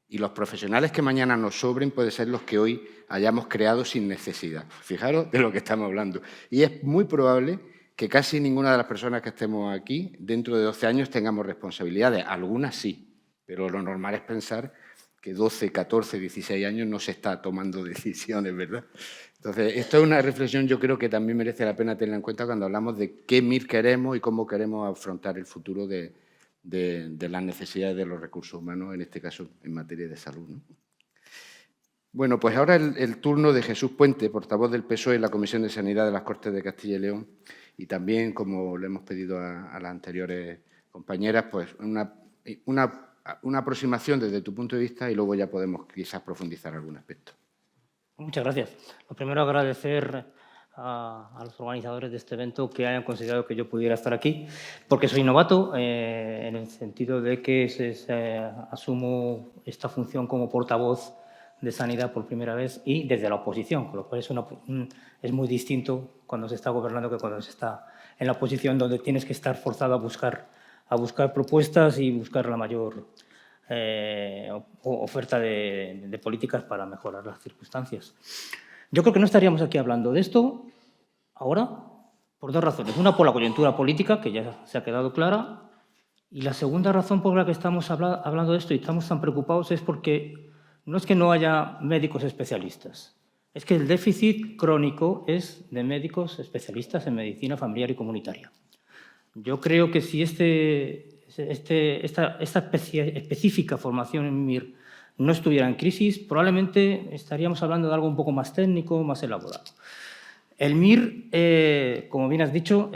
Y los profesionales que mañana nos sobren pueden ser los que hoy hayamos creado sin necesidad. Fijaros de lo que estamos hablando. Y es muy probable que casi ninguna de las personas que estemos aquí, dentro de 12 años, tengamos responsabilidades. Algunas sí, pero lo normal es pensar que 12, 14, 16 años no se está tomando decisiones, ¿verdad? Entonces, esto es una reflexión, yo creo que también merece la pena tenerla en cuenta cuando hablamos de qué MIR queremos y cómo queremos afrontar el futuro de las necesidades de los recursos humanos, en este caso en materia de salud, ¿no? Bueno, pues ahora el turno de Jesús Puente, portavoz del PSOE en la Comisión de Sanidad de las Cortes de Castilla y León, y también, como le hemos pedido a las anteriores compañeras, pues una aproximación desde tu punto de vista y luego ya podemos quizás profundizar algún aspecto. Muchas gracias. Lo primero, agradecer a los organizadores de este evento que hayan considerado que yo pudiera estar aquí, porque soy novato en el sentido de que asumo esta función como portavoz de Sanidad por primera vez y desde la oposición, con lo cual es muy distinto cuando se está gobernando que cuando se está en la oposición, donde tienes que estar forzado a buscar propuestas y buscar la mayor oferta de políticas para mejorar las circunstancias. Yo creo que no estaríamos aquí hablando de esto ahora por dos razones. Una, por la coyuntura política, que ya se ha quedado clara, y la segunda razón por la que estamos hablando de esto y estamos tan preocupados es porque no es que no haya médicos especialistas, es que el déficit crónico es de médicos especialistas en medicina familiar y comunitaria. Yo creo que si esta específica formación en MIR no estuviera en crisis, probablemente estaríamos hablando de algo un poco más técnico, más elaborado. El MIR, como bien has dicho,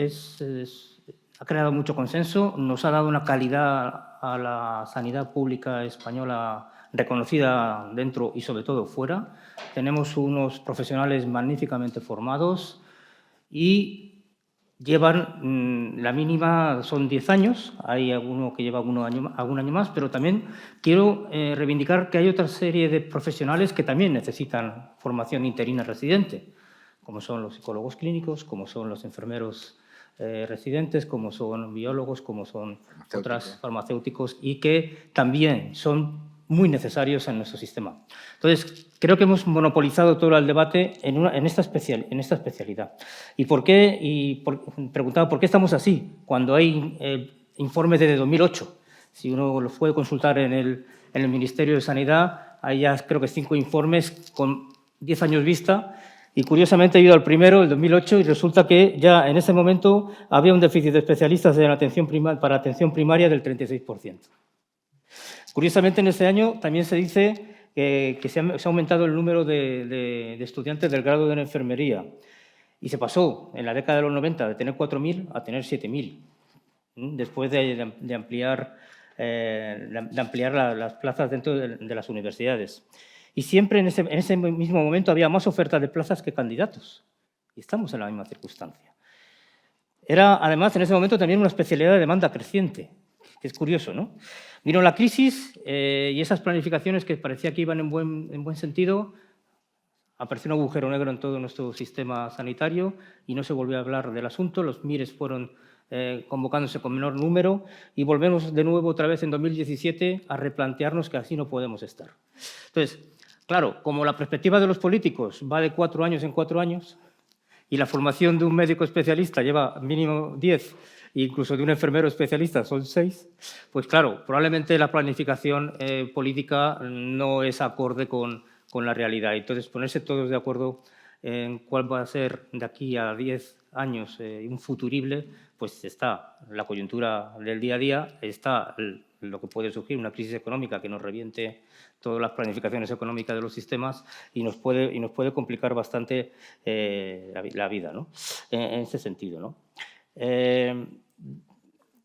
ha creado mucho consenso, nos ha dado una calidad a la sanidad pública española reconocida dentro y sobre todo fuera. Tenemos unos profesionales magníficamente formados y llevan la mínima, son 10 años, hay alguno que lleva algún año más, pero también quiero reivindicar que hay otra serie de profesionales que también necesitan formación interina residente, como son los psicólogos clínicos, como son los enfermeros residentes, como son biólogos, como son otras farmacéuticos y que también son muy necesarios en nuestro sistema. Entonces, creo que hemos monopolizado todo el debate en esta especialidad. ¿Y por qué? Preguntaba, ¿por qué estamos así? Cuando hay informes desde 2008. Si uno los puede consultar en el Ministerio de Sanidad, hay ya creo que 5 informes con 10 años vista. Y curiosamente he ido al primero, el 2008, y resulta que ya en ese momento había un déficit de especialistas para atención primaria del 36%. Curiosamente, en ese año también se dice que se ha aumentado el número de estudiantes del grado de enfermería y se pasó en la década de los 90 de tener 4.000 a tener 7.000, después de ampliar las plazas dentro de las universidades. Y siempre en ese mismo momento había más oferta de plazas que candidatos. Y estamos en la misma circunstancia. Era, además, en ese momento también una especialidad de demanda creciente, que es curioso, ¿no? Vino la crisis y esas planificaciones que parecía que iban en buen sentido apareció un agujero negro en todo nuestro sistema sanitario y no se volvió a hablar del asunto. Los MIRs fueron convocándose con menor número y volvemos de nuevo otra vez en 2017 a replantearnos que así no podemos estar. Entonces, claro, como la perspectiva de los políticos va de 4 años en 4 años y la formación de un médico especialista lleva mínimo 10, e incluso de un enfermero especialista son 6, pues claro, probablemente la planificación política no es acorde con la realidad. Entonces, ponerse todos de acuerdo en cuál va a ser de aquí a 10 años un futurible, pues está la coyuntura del día a día, está lo que puede surgir, una crisis económica que nos reviente todas las planificaciones económicas de los sistemas y nos puede complicar bastante la vida, ¿no? En ese sentido, ¿no?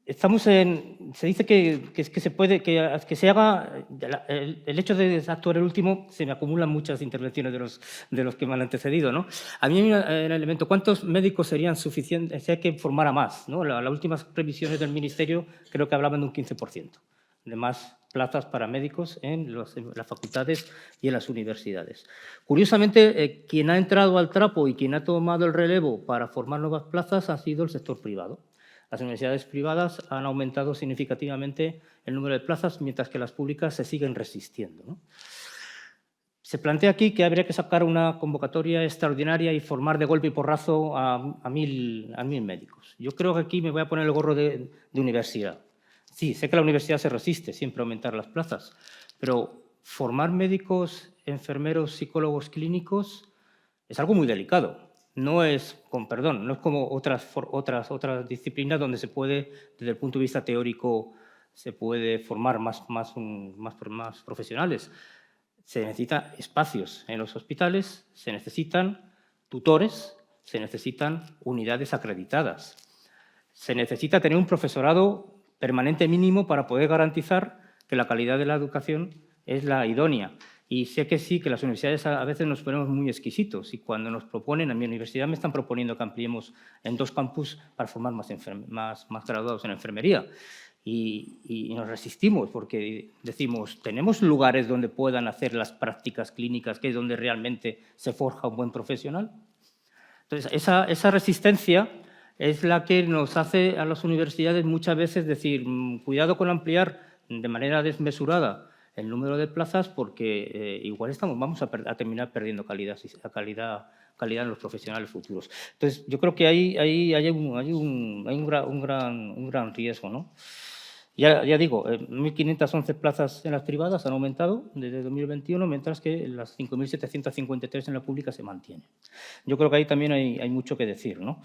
Se dice que se puede, que se haga, el hecho de actuar el último, se me acumulan muchas intervenciones de los que me han antecedido, ¿no? A mí el elemento, ¿cuántos médicos serían suficientes? Si hay que formar a más, ¿no? Las últimas previsiones del Ministerio creo que hablaban de un 15% de más plazas para médicos en las facultades y en las universidades. Curiosamente, quien ha entrado al trapo y quien ha tomado el relevo para formar nuevas plazas ha sido el sector privado. Las universidades privadas han aumentado significativamente el número de plazas, mientras que las públicas se siguen resistiendo, ¿no? Se plantea aquí que habría que sacar una convocatoria extraordinaria y formar de golpe y porrazo a 1.000 médicos. Yo creo que aquí me voy a poner el gorro de universidad. Sí, sé que la universidad se resiste siempre a aumentar las plazas, pero formar médicos, enfermeros, psicólogos clínicos es algo muy delicado. No es, con perdón, no es como otras disciplinas donde se puede, desde el punto de vista teórico, se puede formar más profesionales. Se necesitan espacios en los hospitales, se necesitan tutores, se necesitan unidades acreditadas. Se necesita tener un profesorado permanente mínimo para poder garantizar que la calidad de la educación es la idónea. Y sé que sí, que las universidades a veces nos ponemos muy exquisitos y cuando nos proponen, a mi universidad me están proponiendo que ampliemos en 2 campus para formar más graduados en enfermería. Y nos resistimos porque decimos, ¿tenemos lugares donde puedan hacer las prácticas clínicas, que es donde realmente se forja un buen profesional? Entonces, esa resistencia es la que nos hace a las universidades muchas veces decir, cuidado con ampliar de manera desmesurada el número de plazas porque igual vamos a terminar perdiendo calidad en los profesionales futuros. Entonces, yo creo que hay un gran riesgo, ¿no? Ya digo, 1.511 plazas en las privadas han aumentado desde 2021, mientras que las 5.753 en la pública se mantienen. Yo creo que ahí también hay mucho que decir, ¿no?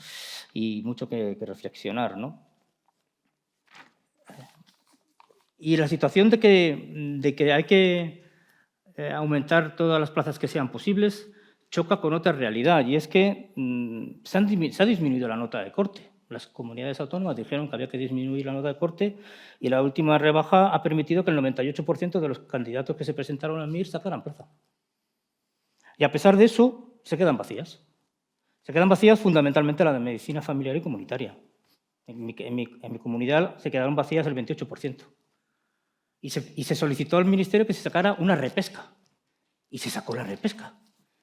Y mucho que reflexionar, ¿no? Y la situación de que hay que aumentar todas las plazas que sean posibles choca con otra realidad, y es que se ha disminuido la nota de corte. Las comunidades autónomas dijeron que había que disminuir la nota de corte y la última rebaja ha permitido que el 98% de los candidatos que se presentaron al MIR sacaran plaza. Y a pesar de eso, se quedan vacías. Se quedan vacías fundamentalmente la de medicina familiar y comunitaria. En mi comunidad se quedaron vacías el 28%. Y se solicitó al Ministerio que se sacara una repesca. Y se sacó la repesca.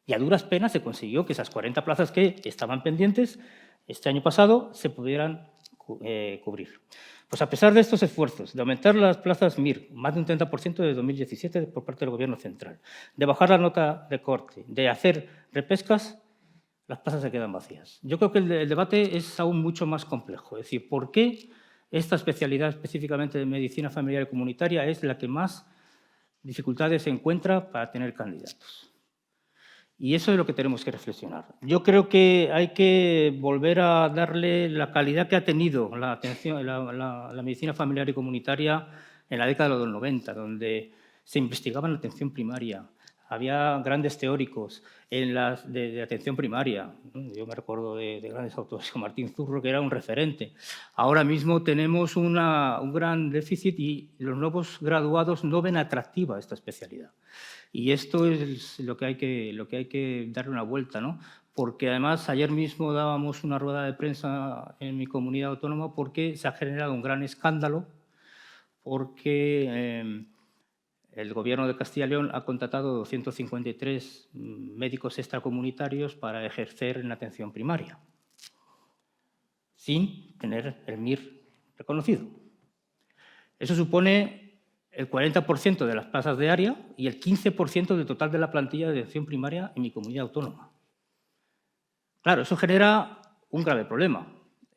Y a duras penas se consiguió que esas 40 plazas que estaban pendientes este año pasado se pudieran cubrir. Pues a pesar de estos esfuerzos, de aumentar las plazas MIR, más de un 30% desde 2017 por parte del Gobierno central, de bajar la nota de corte, de hacer repescas, las plazas se quedan vacías. Yo creo que el debate es aún mucho más complejo. Es decir, ¿por qué esta especialidad específicamente de medicina familiar y comunitaria es la que más dificultades encuentra para tener candidatos? Y eso es lo que tenemos que reflexionar. Yo creo que hay que volver a darle la calidad que ha tenido la medicina familiar y comunitaria en la década de los 90, donde se investigaba en la atención primaria, había grandes teóricos de atención primaria. Yo me recuerdo de grandes autores como Martín Zurro, que era un referente. Ahora mismo tenemos un gran déficit y los nuevos graduados no ven atractiva esta especialidad. Y esto es lo que hay que darle una vuelta, ¿no? Porque además ayer mismo dábamos una rueda de prensa en mi comunidad autónoma porque se ha generado un gran escándalo, porque el Gobierno de Castilla y León ha contratado 253 médicos extracomunitarios para ejercer en atención primaria, sin tener el MIR reconocido. Eso supone el 40% de las plazas de área y el 15% del total de la plantilla de atención primaria en mi comunidad autónoma. Claro, eso genera un grave problema.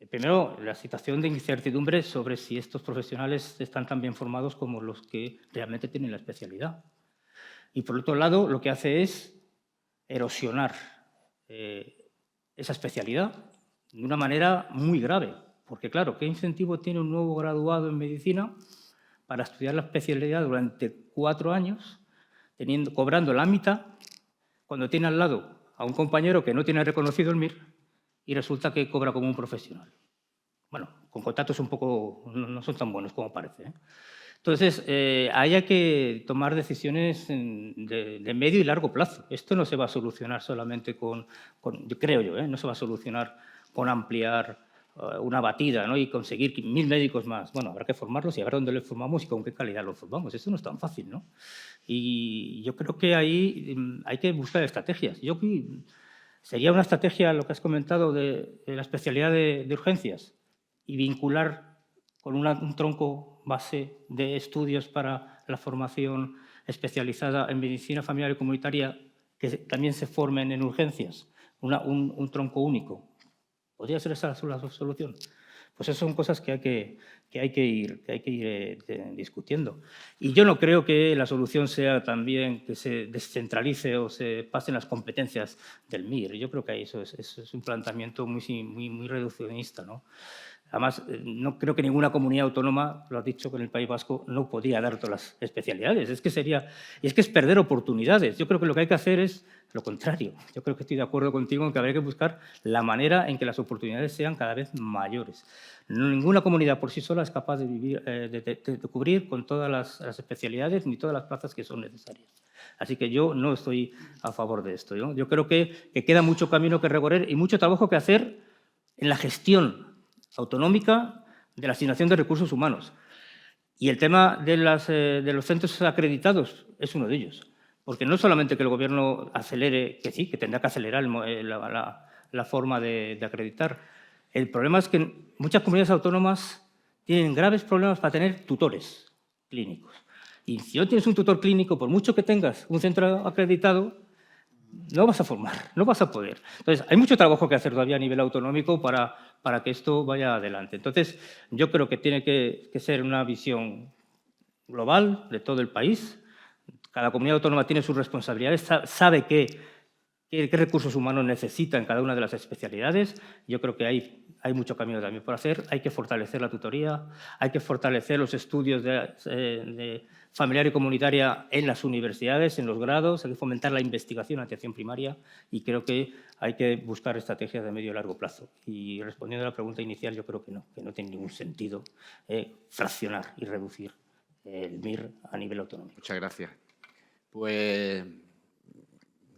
Primero, la situación de incertidumbre sobre si estos profesionales están tan bien formados como los que realmente tienen la especialidad. Y, por otro lado, lo que hace es erosionar esa especialidad de una manera muy grave. Porque, claro, ¿qué incentivo tiene un nuevo graduado en medicina para estudiar la especialidad durante 4 años, cobrando la mitad, cuando tiene al lado a un compañero que no tiene reconocido el MIR y resulta que cobra como un profesional? Bueno, con contratos un poco no son tan buenos como parece, ¿eh? Entonces, ahí hay que tomar decisiones de medio y largo plazo. Esto no se va a solucionar solamente creo yo, no se va a solucionar con ampliar una batida, ¿no? Y conseguir 1.000 médicos más. Bueno, habrá que formarlos y a ver dónde les formamos y con qué calidad los formamos. Esto no es tan fácil, ¿no? Y yo creo que ahí hay que buscar estrategias. Sería una estrategia, lo que has comentado, de la especialidad de urgencias y vincular con un tronco base de estudios para la formación especializada en medicina familiar y comunitaria que también se formen en urgencias, un tronco único. ¿Podría ser esa la solución? Pues esas son cosas que hay que ir discutiendo. Y yo no creo que la solución sea también que se descentralice o se pasen las competencias del MIR. Yo creo que eso es un planteamiento muy reduccionista, ¿no? Además, no creo que ninguna comunidad autónoma, lo has dicho, que en el País Vasco no podía dar todas las especialidades. Es que es perder oportunidades. Yo creo que lo que hay que hacer es lo contrario. Yo creo que estoy de acuerdo contigo en que habría que buscar la manera en que las oportunidades sean cada vez mayores. Ninguna comunidad por sí sola es capaz de cubrir con todas las especialidades ni todas las plazas que son necesarias. Así que yo no estoy a favor de esto, ¿no? Yo creo que queda mucho camino que recorrer y mucho trabajo que hacer en la gestión autonómica de la asignación de recursos humanos. Y el tema de los centros acreditados es uno de ellos. Porque no solamente que el Gobierno acelere, que sí, que tendrá que acelerar la forma de acreditar. El problema es que muchas comunidades autónomas tienen graves problemas para tener tutores clínicos. Y si no tienes un tutor clínico, por mucho que tengas un centro acreditado, no vas a formar, no vas a poder. Entonces, hay mucho trabajo que hacer todavía a nivel autonómico para que esto vaya adelante. Entonces, yo creo que tiene que ser una visión global de todo el país. Cada comunidad autónoma tiene sus responsabilidades, sabe qué recursos humanos necesita en cada una de las especialidades. Yo creo que hay mucho camino también por hacer. Hay que fortalecer la tutoría, hay que fortalecer los estudios de familiar y comunitaria en las universidades, en los grados, hay que fomentar la investigación en atención primaria y creo que hay que buscar estrategias de medio y largo plazo. Y respondiendo a la pregunta inicial, yo creo que no tiene ningún sentido fraccionar y reducir el MIR a nivel autonómico. Muchas gracias. Pues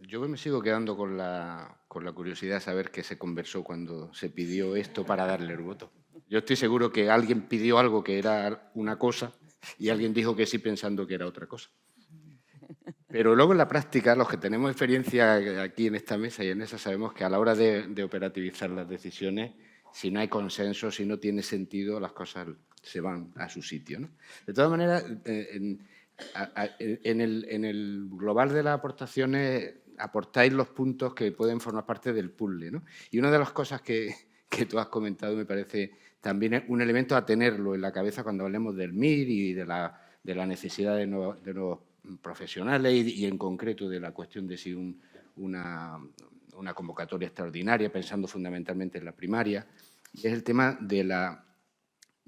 yo me sigo quedando con la curiosidad de saber qué se conversó cuando se pidió esto para darle el voto. Yo estoy seguro que alguien pidió algo que era una cosa y alguien dijo que sí pensando que era otra cosa. Pero luego en la práctica, los que tenemos experiencia aquí en esta mesa y en esa, sabemos que a la hora de operativizar las decisiones, si no hay consenso, si no tiene sentido, las cosas se van a su sitio, ¿no? De todas maneras, en el global de las aportaciones aportáis los puntos que pueden formar parte del puzzle, ¿no? Y una de las cosas que tú has comentado me parece también un elemento a tenerlo en la cabeza cuando hablemos del MIR y de la necesidad de nuevos profesionales y en concreto de la cuestión de si una convocatoria extraordinaria, pensando fundamentalmente en la primaria, es el tema de la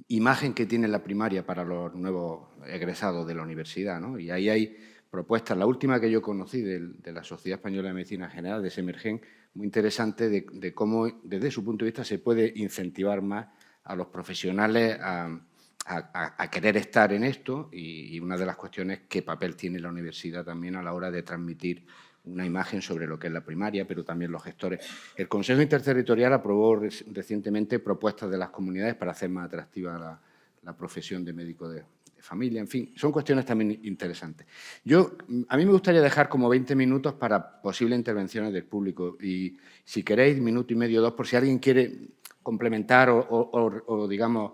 imagen que tiene la primaria para los nuevos egresados de la universidad, ¿no? Y ahí hay propuestas, la última que yo conocí de la Sociedad Española de Medicina General, de Semergen, muy interesante de cómo, desde su punto de vista, se puede incentivar más a los profesionales a querer estar en esto y una de las cuestiones qué papel tiene la universidad también a la hora de transmitir una imagen sobre lo que es la primaria, pero también los gestores. El Consejo Interterritorial aprobó recientemente propuestas de las comunidades para hacer más atractiva la profesión de médico familia, en fin, son cuestiones también interesantes. A mí me gustaría dejar como 20 minutos para posibles intervenciones del público y si queréis, minuto y medio, 2, por si alguien quiere complementar o digamos,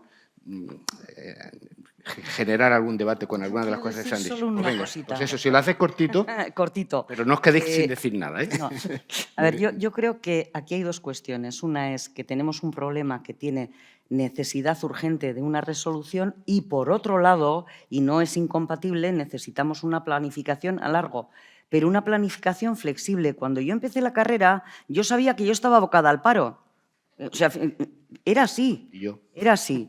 generar algún debate con alguna de las cosas que se han dicho. Solo una Pues venga, cosita. pues eso, si lo haces cortito, Cortito. pero no os quedéis sin decir nada. No. A ver, yo creo que aquí hay dos cuestiones. Una es que tenemos un problema que tiene necesidad urgente de una resolución y, por otro lado, y no es incompatible, necesitamos una planificación a largo, pero una planificación flexible. Cuando yo empecé la carrera, yo sabía que yo estaba abocada al paro. O sea, era así. Y yo. Era así.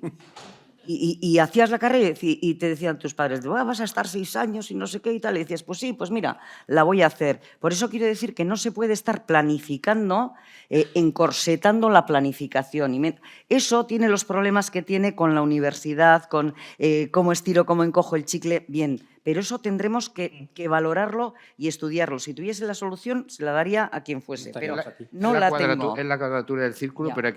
Y hacías la carrera y te decían tus padres, vas a estar 6 años y no sé qué y tal. Y decías, pues sí, pues mira, la voy a hacer. Por eso quiero decir que no se puede estar planificando, encorsetando la planificación. Y eso tiene los problemas que tiene con la universidad, con cómo estiro, cómo encojo el chicle. Bien, pero eso tendremos que valorarlo y estudiarlo. Si tuviese la solución, se la daría a quien fuese, pero no la tengo. Es la cuadratura del círculo, Ya. pero hay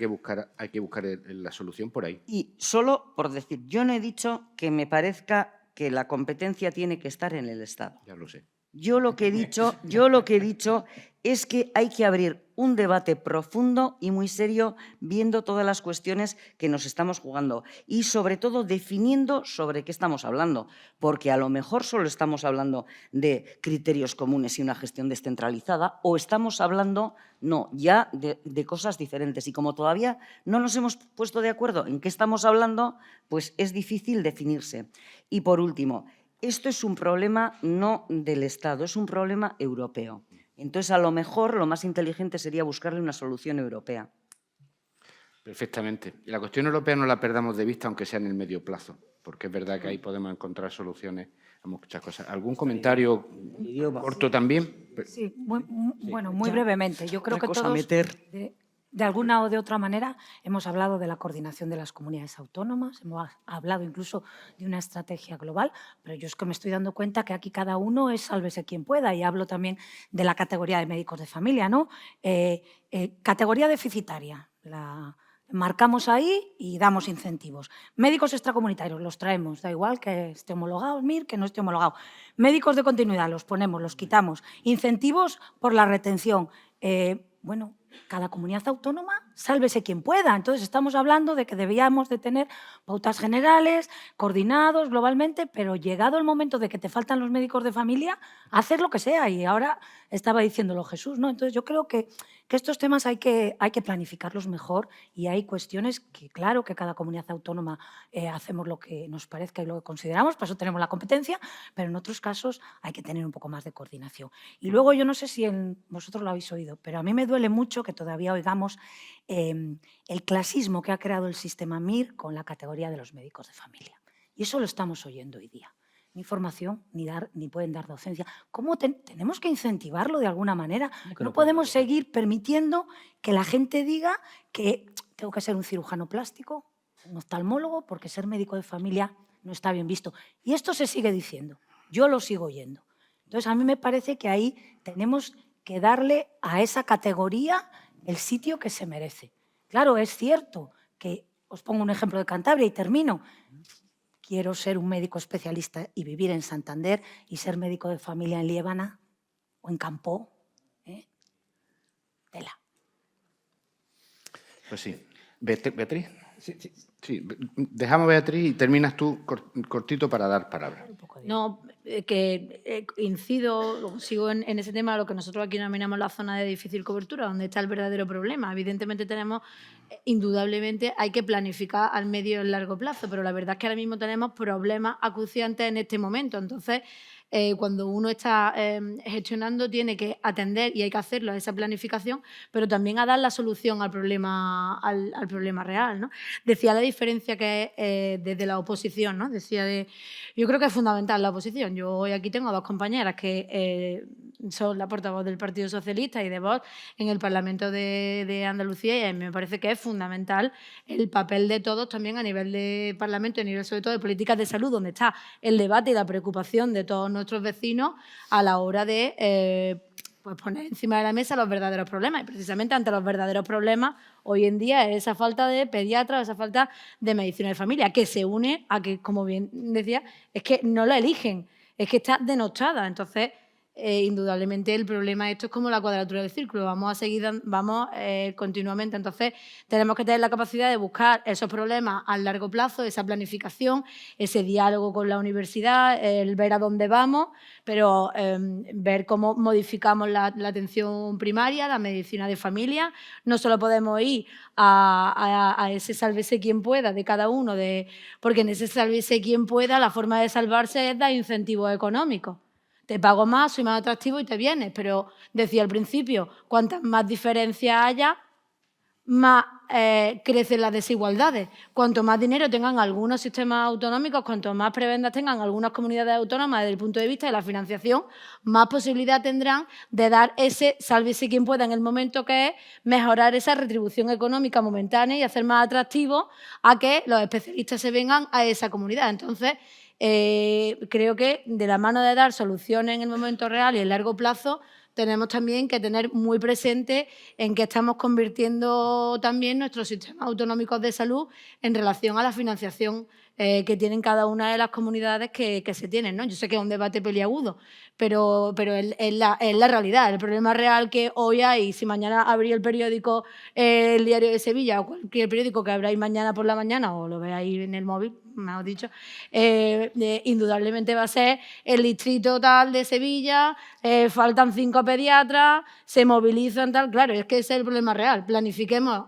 que buscar la solución por ahí. Y solo por decir, yo no he dicho que me parezca que la competencia tiene que estar en el Estado. Ya lo sé. Yo lo que he dicho es que hay que abrir un debate profundo y muy serio viendo todas las cuestiones que nos estamos jugando y sobre todo definiendo sobre qué estamos hablando, porque a lo mejor solo estamos hablando de criterios comunes y una gestión descentralizada o estamos hablando, no, ya de cosas diferentes y como todavía no nos hemos puesto de acuerdo en qué estamos hablando, pues es difícil definirse. Y por último, esto es un problema no del Estado, es un problema europeo. Entonces, a lo mejor lo más inteligente sería buscarle una solución europea. Perfectamente. Y la cuestión europea no la perdamos de vista, aunque sea en el medio plazo, porque es verdad que ahí podemos encontrar soluciones a muchas cosas. ¿Algún comentario corto también? Sí, bueno, muy brevemente. Yo creo que cosa todos, meter. de alguna o de otra manera, hemos hablado de la coordinación de las comunidades autónomas, hemos hablado incluso de una estrategia global, pero yo es que me estoy dando cuenta que aquí cada uno es sálvese quien pueda y hablo también de la categoría de médicos de familia, ¿no? Categoría deficitaria, la marcamos ahí y damos incentivos. Médicos extracomunitarios, los traemos, da igual que esté homologado, MIR, que no esté homologado. Médicos de continuidad, los ponemos, los quitamos. Incentivos por la retención. Bueno, cada comunidad autónoma, sálvese quien pueda. Entonces, estamos hablando de que debíamos de tener pautas generales, coordinados globalmente, pero llegado el momento de que te faltan los médicos de familia, hacer lo que sea. Y ahora estaba diciéndolo Jesús, ¿no? Entonces, yo creo que estos temas hay que planificarlos mejor y hay cuestiones que, claro, que cada comunidad autónoma hacemos lo que nos parezca y lo que consideramos, por eso tenemos la competencia, pero en otros casos hay que tener un poco más de coordinación. Y luego, yo no sé si vosotros lo habéis oído, pero a mí me duele mucho que todavía oigamos el clasismo que ha creado el sistema MIR con la categoría de los médicos de familia. Y eso lo estamos oyendo hoy día. Ni formación, ni pueden dar docencia. ¿Cómo tenemos que incentivarlo de alguna manera? No podemos seguir permitiendo que la gente diga que tengo que ser un cirujano plástico, un oftalmólogo, porque ser médico de familia no está bien visto. Y esto se sigue diciendo. Yo lo sigo oyendo. Entonces, a mí me parece que ahí tenemos que darle a esa categoría el sitio que se merece. Claro, es cierto que, os pongo un ejemplo de Cantabria y termino, quiero ser un médico especialista y vivir en Santander y ser médico de familia en Liébana o en Campó. Tela. Pues sí. ¿Beatriz? Sí. Dejamos a Beatriz y terminas tú cortito para dar palabra. No, que incido, sigo en ese tema, lo que nosotros aquí denominamos la zona de difícil cobertura, donde está el verdadero problema. Evidentemente tenemos, indudablemente, hay que planificar al medio y al largo plazo, pero la verdad es que ahora mismo tenemos problemas acuciantes en este momento. Entonces, cuando uno está gestionando, tiene que atender, y hay que hacerlo, a esa planificación, pero también a dar la solución al problema real, ¿no? Decía la diferencia que es desde la oposición, ¿no? Yo creo que es fundamental la oposición. Yo hoy aquí tengo a dos compañeras que son la portavoz del Partido Socialista y de Vox en el Parlamento de Andalucía, y me parece que es fundamental el papel de todos también a nivel de Parlamento y a nivel sobre todo de políticas de salud, donde está el debate y la preocupación de todos nuestros vecinos a la hora de pues poner encima de la mesa los verdaderos problemas. Y precisamente ante los verdaderos problemas, hoy en día es esa falta de pediatras, esa falta de medicina de familia, que se une a que, como bien decía, es que no la eligen, es que está denostada. Entonces, indudablemente el problema de esto es como la cuadratura del círculo, vamos a seguir continuamente. Entonces, tenemos que tener la capacidad de buscar esos problemas a largo plazo, esa planificación, ese diálogo con la universidad, el ver a dónde vamos, pero ver cómo modificamos la atención primaria, la medicina de familia. No solo podemos ir a ese sálvese quien pueda de cada uno, porque en ese sálvese quien pueda la forma de salvarse es dar incentivos económicos. Te pago más, soy más atractivo y te vienes. Pero decía al principio, cuantas más diferencias haya, más crecen las desigualdades. Cuanto más dinero tengan algunos sistemas autonómicos, cuanto más prebendas tengan algunas comunidades autónomas desde el punto de vista de la financiación, más posibilidad tendrán de dar ese sálvese quien pueda en el momento, que es mejorar esa retribución económica momentánea y hacer más atractivo a que los especialistas se vengan a esa comunidad. Entonces, creo que de la mano de dar soluciones en el momento real y en largo plazo, tenemos también que tener muy presente en qué estamos convirtiendo también nuestros sistemas autonómicos de salud en relación a la financiación que tienen cada una de las comunidades que se tienen, ¿no? Yo sé que es un debate peliagudo, pero es la realidad, el problema real que hoy hay. Si mañana abrís el periódico El Diario de Sevilla o cualquier periódico que abráis mañana por la mañana o lo veáis en el móvil, mejor dicho, indudablemente va a ser el distrito tal de Sevilla, faltan 5 pediatras, se movilizan tal. Claro, es que ese es el problema real. Planifiquemos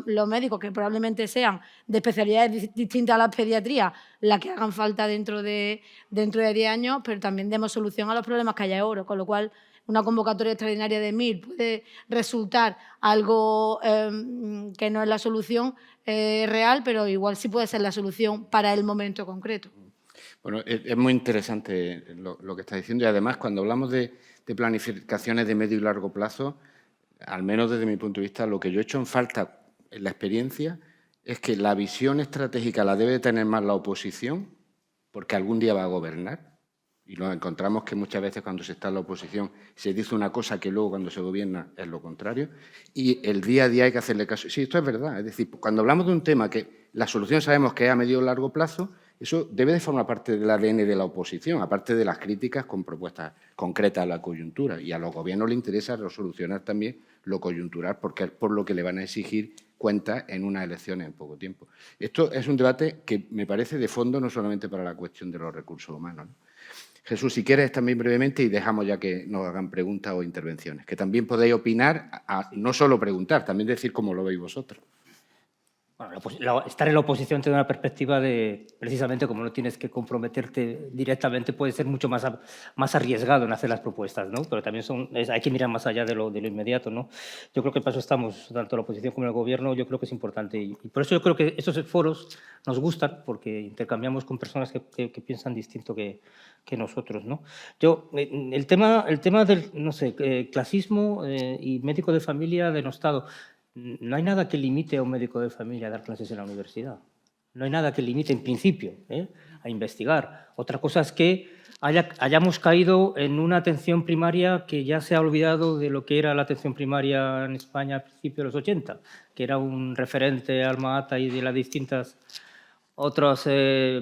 los médicos, que probablemente sean de especialidades distintas a la pediatría, las que hagan falta dentro de 10 años, pero también demos solución a los problemas que haya ahora, con lo cual una convocatoria extraordinaria de 1.000 puede resultar algo que no es la solución real, pero igual sí puede ser la solución para el momento concreto. Bueno, es muy interesante lo que está diciendo, y además cuando hablamos de planificaciones de medio y largo plazo, al menos desde mi punto de vista, lo que yo he hecho en falta en la experiencia es que la visión estratégica la debe tener más la oposición, porque algún día va a gobernar. Y nos encontramos que muchas veces cuando se está en la oposición se dice una cosa que luego cuando se gobierna es lo contrario. Y el día a día hay que hacerle caso. Sí, esto es verdad. Es decir, cuando hablamos de un tema que la solución sabemos que es a medio o largo plazo, eso debe de formar parte del ADN de la oposición, aparte de las críticas con propuestas concretas a la coyuntura. Y a los gobiernos les interesa resolucionar también lo coyuntural, porque es por lo que le van a exigir cuentas en unas elecciones en poco tiempo. Esto es un debate que me parece de fondo, no solamente para la cuestión de los recursos humanos, ¿no? Jesús, si quieres también brevemente, y dejamos ya que nos hagan preguntas o intervenciones, que también podéis opinar, no solo preguntar, también decir cómo lo veis vosotros. Bueno, estar en la oposición tiene una perspectiva de, precisamente, como no tienes que comprometerte directamente, puede ser mucho más arriesgado en hacer las propuestas, ¿no? Pero también hay que mirar más allá de lo inmediato, ¿no? Yo creo que para eso estamos, tanto la oposición como el gobierno, yo creo que es importante. Y por eso yo creo que estos foros nos gustan, porque intercambiamos con personas que piensan distinto que nosotros, ¿no? El tema del, no sé, clasismo y médico de familia denostado. No hay nada que limite a un médico de familia a dar clases en la universidad. No hay nada que limite, en principio, a investigar. Otra cosa es que hayamos caído en una atención primaria que ya se ha olvidado de lo que era la atención primaria en España a principios de los 80, que era un referente alma ata y de las distintas otros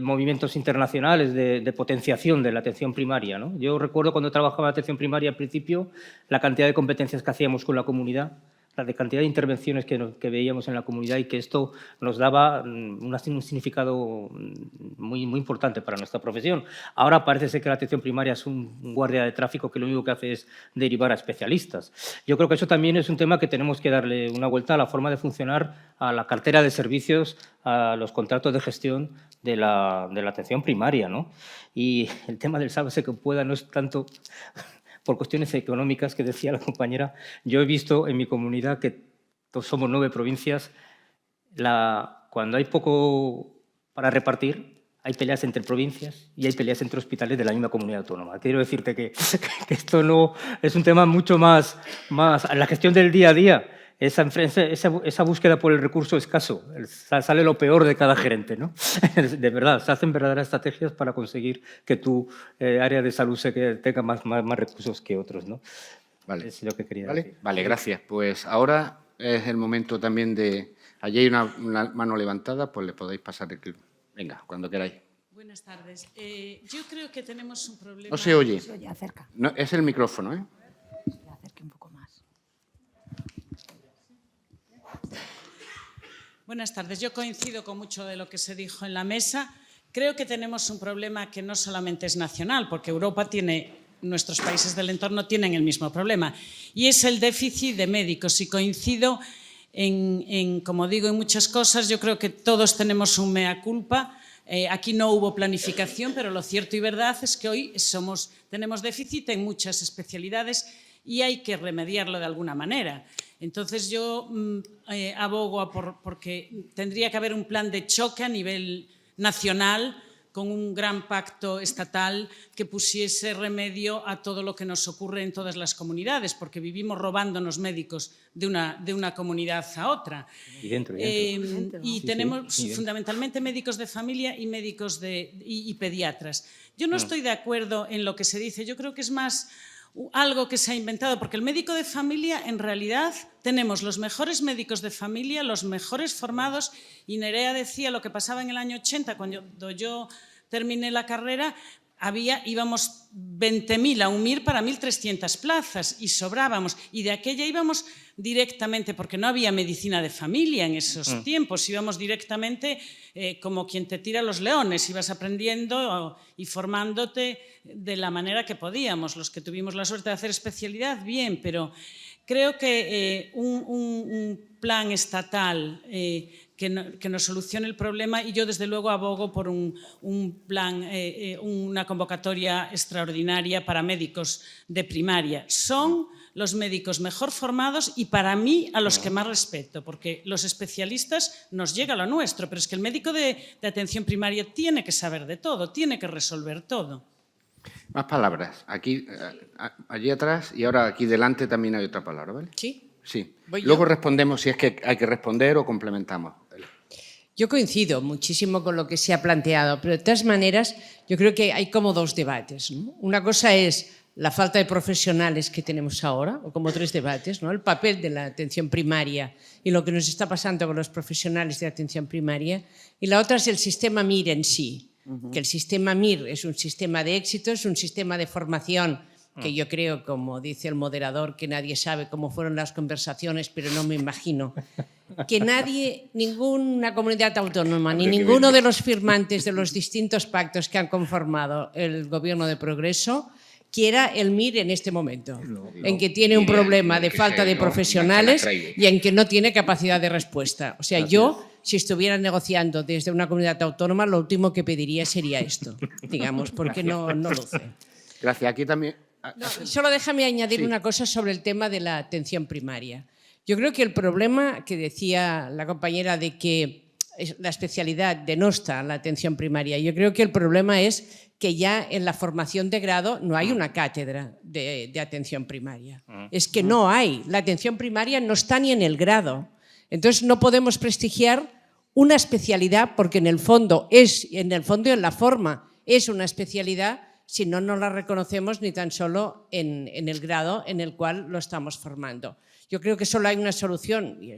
movimientos internacionales de potenciación de la atención primaria, ¿no? Yo recuerdo cuando trabajaba en atención primaria al principio, la cantidad de competencias que hacíamos con la comunidad, la de cantidad de intervenciones que veíamos en la comunidad, y que esto nos daba un significado muy importante para nuestra profesión. Ahora parece ser que la atención primaria es un guardia de tráfico que lo único que hace es derivar a especialistas. Yo creo que eso también es un tema que tenemos que darle una vuelta a la forma de funcionar, a la cartera de servicios, a los contratos de gestión de la atención primaria, ¿no? Y el tema del sálvese que pueda no es tanto por cuestiones económicas que decía la compañera. Yo he visto en mi comunidad, que somos 9 provincias, cuando hay poco para repartir, hay peleas entre provincias y hay peleas entre hospitales de la misma comunidad autónoma. Quiero decirte que esto no es un tema mucho más la gestión del día a día. Esa búsqueda por el recurso escaso, sale lo peor de cada gerente, ¿no? De verdad, se hacen verdaderas estrategias para conseguir que tu área de salud tenga más recursos que otros, ¿no? Vale. Es lo que quería ¿Vale? decir. Vale, gracias. Pues ahora es el momento también de... Allí hay una mano levantada, pues le podéis pasar el... Venga, cuando queráis. Buenas tardes. Yo creo que tenemos un problema... No se oye. Se oye, acerca. No, es el micrófono, ¿eh? Se acerque un poco más. Buenas tardes. Yo coincido con mucho de lo que se dijo en la mesa. Creo que tenemos un problema que no solamente es nacional, porque Europa tiene, nuestros países del entorno tienen el mismo problema, y es el déficit de médicos. Y coincido como digo, en muchas cosas. Yo creo que todos tenemos un mea culpa. Aquí no hubo planificación, pero lo cierto y verdad es que hoy tenemos déficit en muchas especialidades y hay que remediarlo de alguna manera. Entonces yo abogo porque tendría que haber un plan de choque a nivel nacional con un gran pacto estatal que pusiese remedio a todo lo que nos ocurre en todas las comunidades, porque vivimos robándonos médicos de una comunidad a otra. Y dentro. Y tenemos fundamentalmente médicos de familia y médicos y pediatras. Yo no estoy de acuerdo en lo que se dice. Yo creo que es más algo que se ha inventado, porque el médico de familia, en realidad, tenemos los mejores médicos de familia, los mejores formados, y Nerea decía lo que pasaba en el año 80, cuando yo terminé la carrera, íbamos 20.000 a un MIR para 1.300 plazas y sobrábamos, y de aquella íbamos directamente, porque no había medicina de familia en esos tiempos, íbamos directamente como quien te tira los leones, ibas aprendiendo y formándote de la manera que podíamos. Los que tuvimos la suerte de hacer especialidad, bien, pero creo que un plan estatal que nos solucione el problema, y yo desde luego abogo por un plan, una convocatoria extraordinaria para médicos de primaria. Son los médicos mejor formados y para mí a los que más respeto, porque los especialistas nos llega lo nuestro, pero es que el médico de atención primaria tiene que saber de todo, tiene que resolver todo. Más palabras. Aquí, allí atrás y ahora aquí delante también hay otra palabra, ¿vale? Sí. Sí. ¿Voy Luego yo? respondemos si es que hay que responder o complementamos. Yo coincido muchísimo con lo que se ha planteado, pero de todas maneras yo creo que hay como dos debates, ¿no? Una cosa es la falta de profesionales que tenemos ahora, o como tres debates, ¿no? El papel de la atención primaria y lo que nos está pasando con los profesionales de atención primaria, y la otra es el sistema MIR en sí, que el sistema MIR es un sistema de éxito, es un sistema de formación que yo creo, como dice el moderador, que nadie sabe cómo fueron las conversaciones, pero no me imagino que nadie, ninguna comunidad autónoma, ni ninguno de los firmantes de los distintos pactos que han conformado el Gobierno de Progreso quiera el MIR en este momento, en que tiene un problema de falta de profesionales y en que no tiene capacidad de respuesta. O sea, yo, si estuviera negociando desde una comunidad autónoma, lo último que pediría sería esto, digamos, porque no luce. Gracias. Aquí también... No, solo déjame añadir una cosa sobre el tema de la atención primaria. Yo creo que el problema que decía la compañera de que la especialidad denosta la atención primaria, yo creo que el problema es que ya en la formación de grado no hay una cátedra de atención primaria. Es que no hay. La atención primaria no está ni en el grado. Entonces no podemos prestigiar una especialidad porque en el fondo en la forma es una especialidad, si no la reconocemos ni tan solo en el grado en el cual lo estamos formando. Yo creo que solo hay una solución, y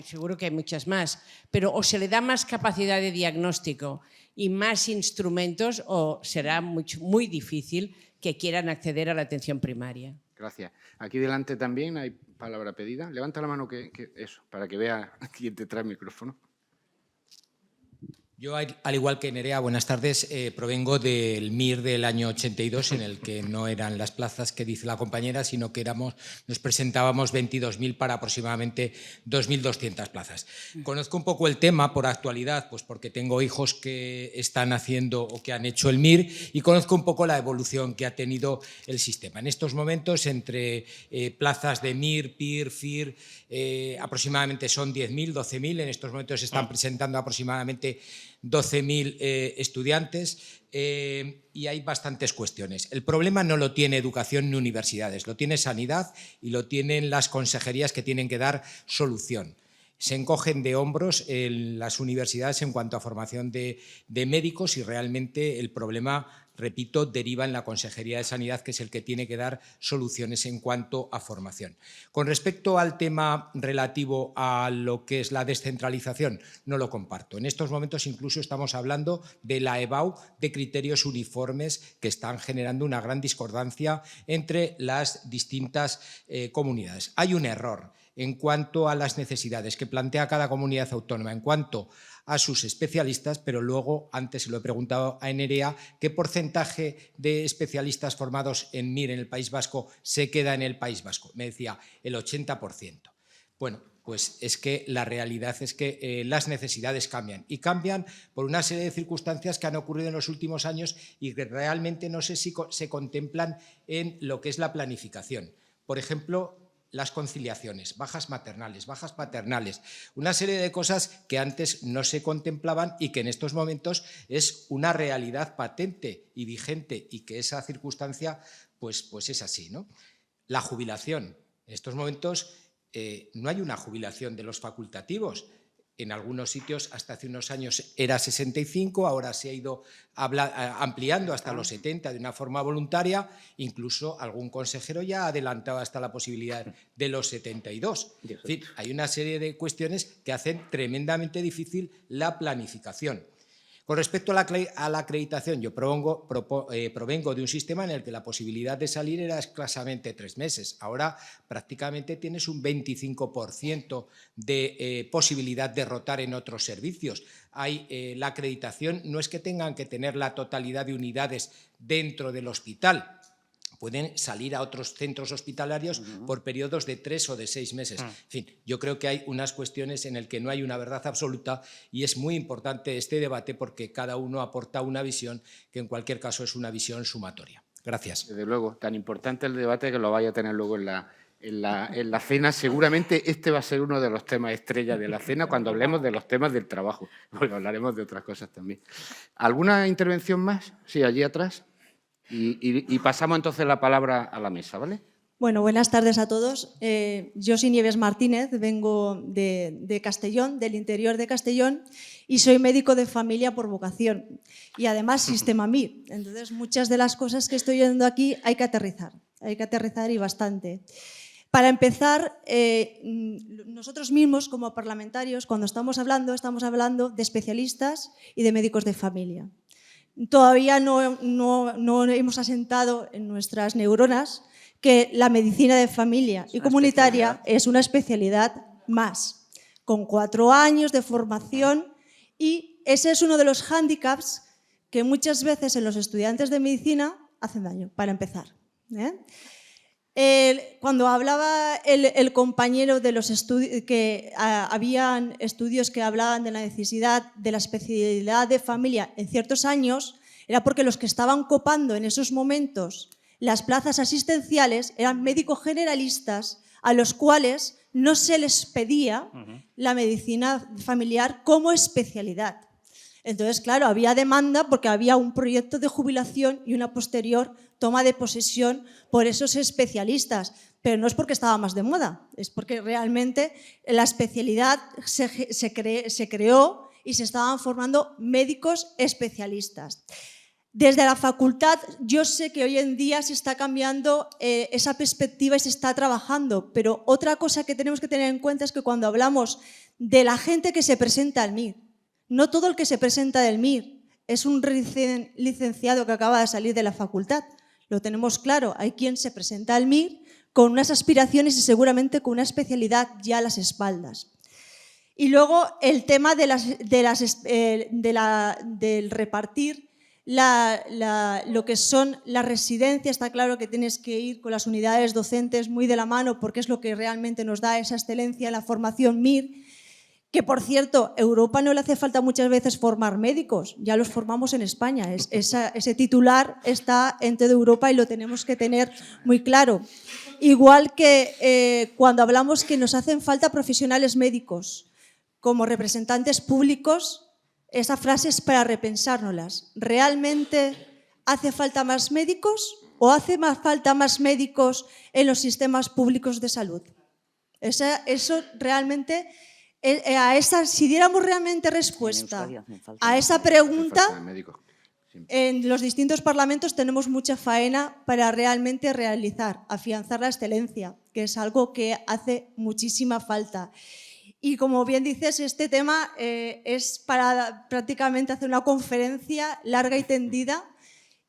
seguro que hay muchas más, pero o se le da más capacidad de diagnóstico y más instrumentos, o será muy difícil que quieran acceder a la atención primaria. Gracias. Aquí delante también hay palabra pedida. Levanta la mano eso, para que vea quién te trae el micrófono. Yo, al igual que Nerea, buenas tardes, provengo del MIR del año 82, en el que no eran las plazas que dice la compañera, sino que nos presentábamos 22.000 para aproximadamente 2.200 plazas. Conozco un poco el tema por actualidad, pues porque tengo hijos que están haciendo o que han hecho el MIR, y conozco un poco la evolución que ha tenido el sistema. En estos momentos, entre plazas de MIR, PIR, FIR, aproximadamente son 10.000, 12.000. En estos momentos se están presentando aproximadamente 12.000 estudiantes, y hay bastantes cuestiones. El problema no lo tiene educación ni universidades, lo tiene sanidad y lo tienen las consejerías, que tienen que dar solución. Se encogen de hombros en las universidades en cuanto a formación de médicos, y realmente el problema repito, deriva en la Consejería de Sanidad, que es el que tiene que dar soluciones en cuanto a formación. Con respecto al tema relativo a lo que es la descentralización, no lo comparto. En estos momentos incluso estamos hablando de la EBAU, de criterios uniformes que están generando una gran discordancia entre las distintas comunidades. Hay un error en cuanto a las necesidades que plantea cada comunidad autónoma en cuanto a sus especialistas, pero luego, antes se lo he preguntado a Nerea, ¿qué porcentaje de especialistas formados en MIR en el País Vasco se queda en el País Vasco? Me decía, el 80%. Bueno, pues es que la realidad es que las necesidades cambian, y cambian por una serie de circunstancias que han ocurrido en los últimos años y que realmente no sé si se contemplan en lo que es la planificación. Por ejemplo, las conciliaciones, bajas maternales, bajas paternales, una serie de cosas que antes no se contemplaban y que en estos momentos es una realidad patente y vigente, y que esa circunstancia pues es así, ¿no? La jubilación. En estos momentos no hay una jubilación de los facultativos. En algunos sitios hasta hace unos años era 65, ahora se ha ido ampliando hasta los 70 de una forma voluntaria, incluso algún consejero ya ha adelantado hasta la posibilidad de los 72. Es decir, hay una serie de cuestiones que hacen tremendamente difícil la planificación. Con respecto a la acreditación, yo provengo de un sistema en el que la posibilidad de salir era escasamente 3 meses. Ahora prácticamente tienes un 25% de posibilidad de rotar en otros servicios. La acreditación no es que tengan que tener la totalidad de unidades dentro del hospital. Pueden salir a otros centros hospitalarios por periodos de 3 o de 6 meses. En fin, yo creo que hay unas cuestiones en las que no hay una verdad absoluta, y es muy importante este debate porque cada uno aporta una visión que en cualquier caso es una visión sumatoria. Gracias. Desde luego, tan importante el debate que lo vaya a tener luego en la cena. Seguramente este va a ser uno de los temas estrella de la cena cuando hablemos de los temas del trabajo, porque hablaremos de otras cosas también. ¿Alguna intervención más? Sí, allí atrás. Y pasamos entonces la palabra a la mesa, ¿vale? Bueno, buenas tardes a todos. Yo soy Nieves Martínez, vengo de Castellón, del interior de Castellón, y soy médico de familia por vocación y además sistema MIR. Entonces, muchas de las cosas que estoy oyendo aquí hay que aterrizar y bastante. Para empezar, nosotros mismos como parlamentarios, cuando estamos hablando de especialistas y de médicos de familia. Todavía no hemos asentado en nuestras neuronas que la medicina de familia y comunitaria es una especialidad más, con 4 años de formación, y ese es uno de los hándicaps que muchas veces en los estudiantes de medicina hacen daño, para empezar. Cuando hablaba el compañero de los estudios, que habían estudios que hablaban de la necesidad de la especialidad de familia en ciertos años, era porque los que estaban copando en esos momentos las plazas asistenciales eran médicos generalistas a los cuales no se les pedía la medicina familiar como especialidad. Entonces, claro, había demanda porque había un proyecto de jubilación y una posterior toma de posesión por esos especialistas, pero no es porque estaba más de moda, es porque realmente la especialidad se creó y se estaban formando médicos especialistas. Desde la facultad, yo sé que hoy en día se está cambiando esa perspectiva y se está trabajando, pero otra cosa que tenemos que tener en cuenta es que cuando hablamos de la gente que se presenta al MIR, no todo el que se presenta del MIR es un licenciado que acaba de salir de la facultad. Lo tenemos claro, hay quien se presenta al MIR con unas aspiraciones y seguramente con una especialidad ya a las espaldas. Y luego el tema del repartir lo que son las residencias. Está claro que tienes que ir con las unidades docentes muy de la mano porque es lo que realmente nos da esa excelencia en la formación MIR. Que, por cierto, Europa no le hace falta muchas veces formar médicos, ya los formamos en España. Ese titular está en toda Europa y lo tenemos que tener muy claro. Igual que cuando hablamos que nos hacen falta profesionales médicos como representantes públicos, esa frase es para repensárnoslas. ¿Realmente hace falta más médicos o hace falta más médicos en los sistemas públicos de salud? Eso realmente... si diéramos realmente respuesta a esa pregunta, En los distintos parlamentos tenemos mucha faena para realmente afianzar la excelencia, que es algo que hace muchísima falta. Y como bien dices, este tema es para prácticamente hacer una conferencia larga y tendida.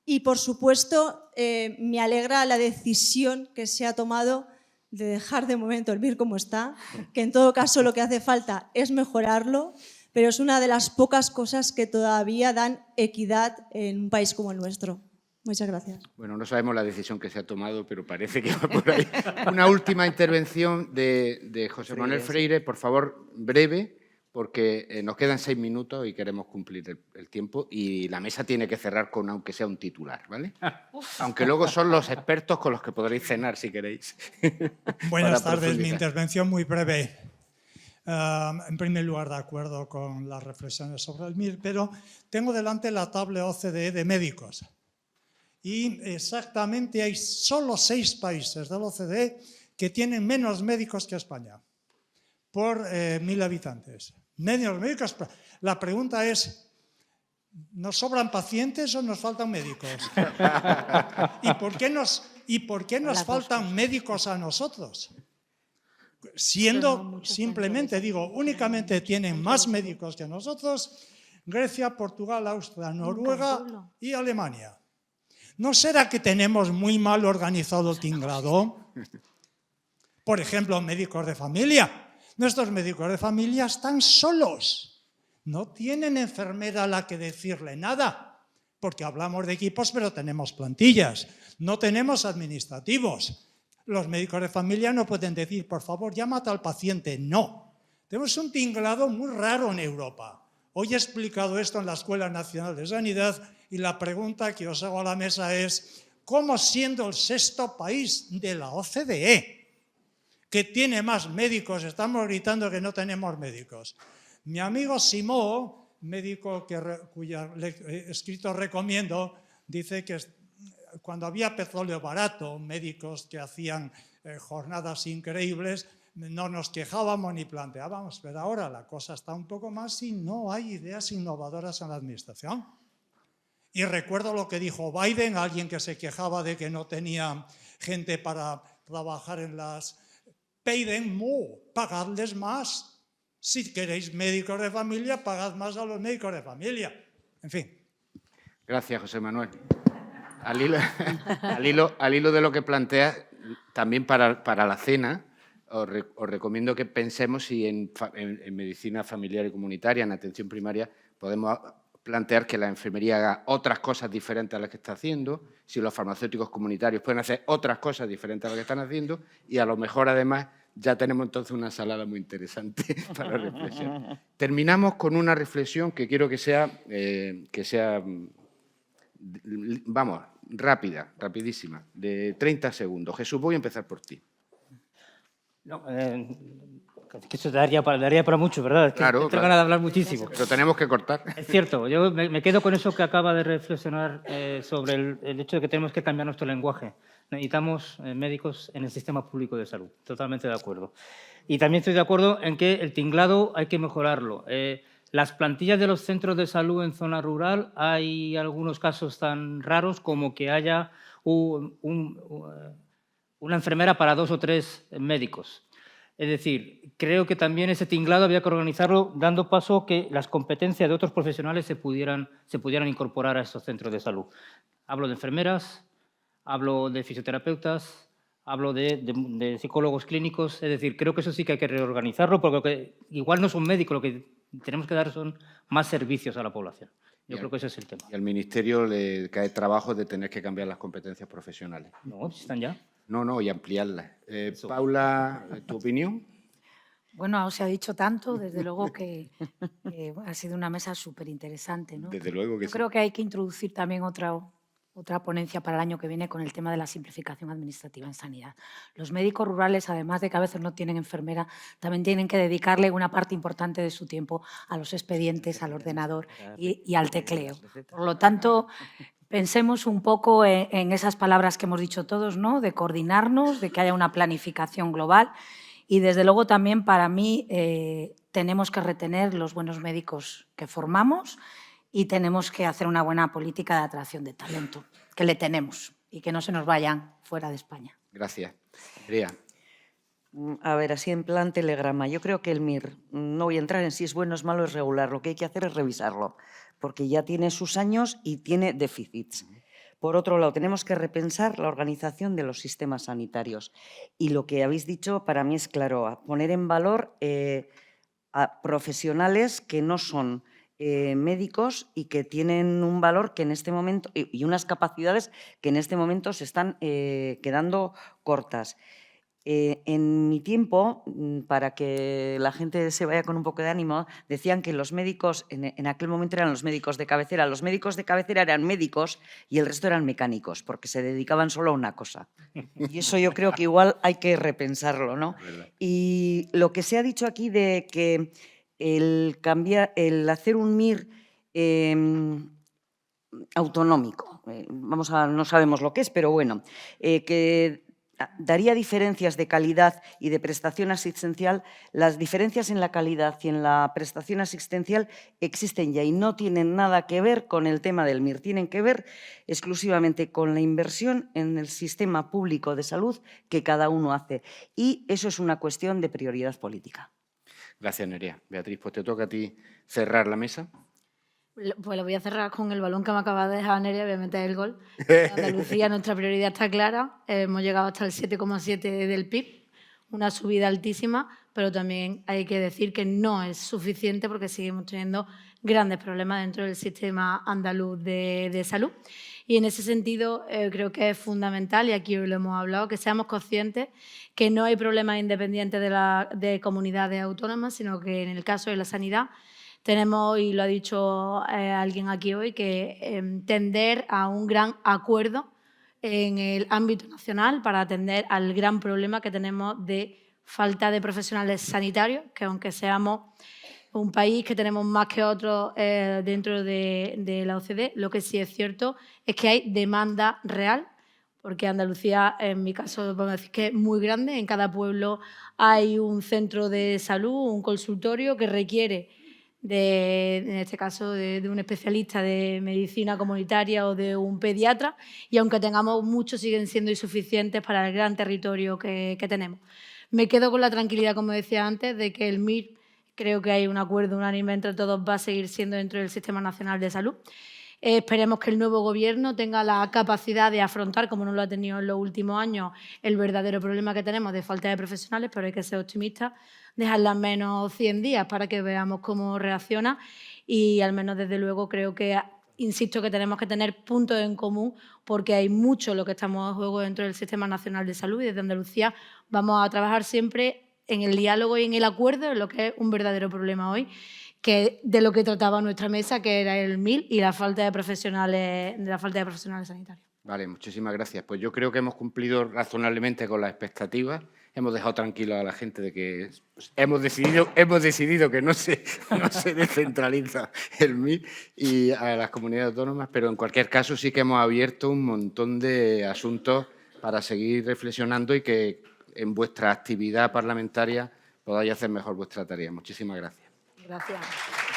Y, por supuesto, me alegra la decisión que se ha tomado de dejar de momento el MIR como está, que en todo caso lo que hace falta es mejorarlo, pero es una de las pocas cosas que todavía dan equidad en un país como el nuestro. Muchas gracias. Bueno, no sabemos la decisión que se ha tomado, pero parece que va por ahí. Una última intervención de José Manuel Freire, por favor, breve, porque nos quedan 6 minutos y queremos cumplir el tiempo y la mesa tiene que cerrar con aunque sea un titular, ¿vale? Aunque luego son los expertos con los que podréis cenar si queréis. Buenas tardes, mi intervención muy breve. En primer lugar, de acuerdo con las reflexiones sobre el MIR, pero tengo delante la tabla OCDE de médicos. Y exactamente hay solo 6 países de la OCDE que tienen menos médicos que España por 1000 habitantes. Menos médicos. La pregunta es, ¿nos sobran pacientes o nos faltan médicos? ¿Y por qué nos faltan médicos a nosotros? Siendo, simplemente digo, únicamente tienen más médicos que nosotros Grecia, Portugal, Austria, Noruega y Alemania. ¿No será que tenemos muy mal organizado el tinglado? Por ejemplo, médicos de familia. Nuestros médicos de familia están solos. No tienen enfermera a la que decirle nada, porque hablamos de equipos, pero tenemos plantillas. No tenemos administrativos. Los médicos de familia no pueden decir, por favor, llámate al paciente. No. Tenemos un tinglado muy raro en Europa. Hoy he explicado esto en la Escuela Nacional de Sanidad y la pregunta que os hago a la mesa es, ¿cómo siendo el 6º país de la OCDE, que tiene más médicos, estamos gritando que no tenemos médicos? Mi amigo Simó, médico cuyo escrito recomiendo, dice que cuando había petróleo barato, médicos que hacían jornadas increíbles, no nos quejábamos ni planteábamos, pero ahora la cosa está un poco más y no hay ideas innovadoras en la administración. Y recuerdo lo que dijo Biden, alguien que se quejaba de que no tenía gente para trabajar en las... Pay them more, pagadles más. Si queréis médicos de familia, pagad más a los médicos de familia. En fin. Gracias, José Manuel. Al hilo de lo que planteas, también para la cena, os recomiendo que pensemos si en medicina familiar y comunitaria, en atención primaria, podemos plantear que la enfermería haga otras cosas diferentes a las que está haciendo, si los farmacéuticos comunitarios pueden hacer otras cosas diferentes a las que están haciendo y a lo mejor, además, ya tenemos entonces una ensalada muy interesante para reflexionar. Terminamos con una reflexión que quiero que sea vamos, rapidísima, de 30 segundos. Jesús, voy a empezar por ti. No, que eso daría para mucho, ¿verdad? Claro, tengo ganas de hablar muchísimo. Pero tenemos que cortar. Es cierto, yo me quedo con eso que acaba de reflexionar sobre el hecho de que tenemos que cambiar nuestro lenguaje. Necesitamos médicos en el sistema público de salud, totalmente de acuerdo. Y también estoy de acuerdo en que el tinglado hay que mejorarlo. Las plantillas de los centros de salud en zona rural, hay algunos casos tan raros como que haya una enfermera para 2 o 3 médicos. Es decir, creo que también ese tinglado había que organizarlo dando paso a que las competencias de otros profesionales se pudieran incorporar a estos centros de salud. Hablo de enfermeras, hablo de fisioterapeutas, hablo de psicólogos clínicos. Es decir, creo que eso sí que hay que reorganizarlo porque igual no son médicos, lo que tenemos que dar son más servicios a la población. Yo creo que ese es el tema. Y al Ministerio le cae trabajo de tener que cambiar las competencias profesionales. No, si están ya. No, y ampliarlas. Paula, ¿tu opinión? Bueno, se ha dicho tanto, desde luego que ha sido una mesa súper interesante, ¿no? Desde luego que Yo creo que hay que introducir también otra ponencia para el año que viene con el tema de la simplificación administrativa en sanidad. Los médicos rurales, además de que a veces no tienen enfermera, también tienen que dedicarle una parte importante de su tiempo a los expedientes, al ordenador y al tecleo. Por lo tanto, pensemos un poco en esas palabras que hemos dicho todos, ¿no? De coordinarnos, de que haya una planificación global y, desde luego, también para mí tenemos que retener los buenos médicos que formamos y tenemos que hacer una buena política de atracción de talento, que le tenemos, y que no se nos vayan fuera de España. Gracias. Nerea. A ver, así en plan telegrama. Yo creo que el MIR, no voy a entrar en si es bueno o es malo, es regular. Lo que hay que hacer es revisarlo, porque ya tiene sus años y tiene déficits. Por otro lado, tenemos que repensar la organización de los sistemas sanitarios. Y lo que habéis dicho para mí es claro, poner en valor a profesionales que no son médicos y que tienen un valor que en este momento y unas capacidades que en este momento se están quedando cortas. En mi tiempo, para que la gente se vaya con un poco de ánimo, decían que los médicos, en aquel momento eran los médicos de cabecera. Los médicos de cabecera eran médicos y el resto eran mecánicos, porque se dedicaban solo a una cosa. Y eso yo creo que igual hay que repensarlo, ¿no? Y lo que se ha dicho aquí de que el hacer un MIR autonómico, no sabemos lo que es, pero bueno, que daría diferencias de calidad y de prestación asistencial. Las diferencias en la calidad y en la prestación asistencial existen ya y no tienen nada que ver con el tema del MIR, tienen que ver exclusivamente con la inversión en el sistema público de salud que cada uno hace. Y eso es una cuestión de prioridad política. Gracias, Nerea. Beatriz, pues te toca a ti cerrar la mesa. Pues lo voy a cerrar con el balón que me acaba de dejar Nerea, voy a meter el gol. Andalucía, nuestra prioridad está clara, hemos llegado hasta el 7,7 del PIB, una subida altísima, pero también hay que decir que no es suficiente porque seguimos teniendo grandes problemas dentro del sistema andaluz de salud. Y en ese sentido creo que es fundamental, y aquí hoy lo hemos hablado, que seamos conscientes que no hay problemas independientes de comunidades autónomas, sino que en el caso de la sanidad tenemos, y lo ha dicho alguien aquí hoy, que tender a un gran acuerdo en el ámbito nacional para atender al gran problema que tenemos de falta de profesionales sanitarios, que aunque seamos un país que tenemos más que otros dentro de la OCDE, lo que sí es cierto es que hay demanda real, porque Andalucía, en mi caso, podemos decir que es muy grande. En cada pueblo hay un centro de salud, un consultorio que requiere en este caso, de un especialista de medicina comunitaria o de un pediatra, y aunque tengamos muchos, siguen siendo insuficientes para el gran territorio que tenemos. Me quedo con la tranquilidad, como decía antes, de que el MIR, creo que hay un acuerdo unánime entre todos, va a seguir siendo dentro del Sistema Nacional de Salud. Esperemos que el nuevo Gobierno tenga la capacidad de afrontar, como no lo ha tenido en los últimos años, el verdadero problema que tenemos de falta de profesionales, pero hay que ser optimistas, dejarla al menos 100 días para que veamos cómo reacciona y al menos desde luego creo que, insisto, que tenemos que tener puntos en común porque hay mucho lo que estamos en juego dentro del Sistema Nacional de Salud y desde Andalucía vamos a trabajar siempre en el diálogo y en el acuerdo en lo que es un verdadero problema hoy, que de lo que trataba nuestra mesa, que era el MIR y la falta de profesionales sanitarios. Vale, muchísimas gracias. Pues yo creo que hemos cumplido razonablemente con las expectativas. Hemos dejado tranquilo a la gente de que hemos decidido que no se descentraliza el MIR y a las comunidades autónomas, pero en cualquier caso sí que hemos abierto un montón de asuntos para seguir reflexionando y que en vuestra actividad parlamentaria podáis hacer mejor vuestra tarea. Muchísimas gracias. Gracias.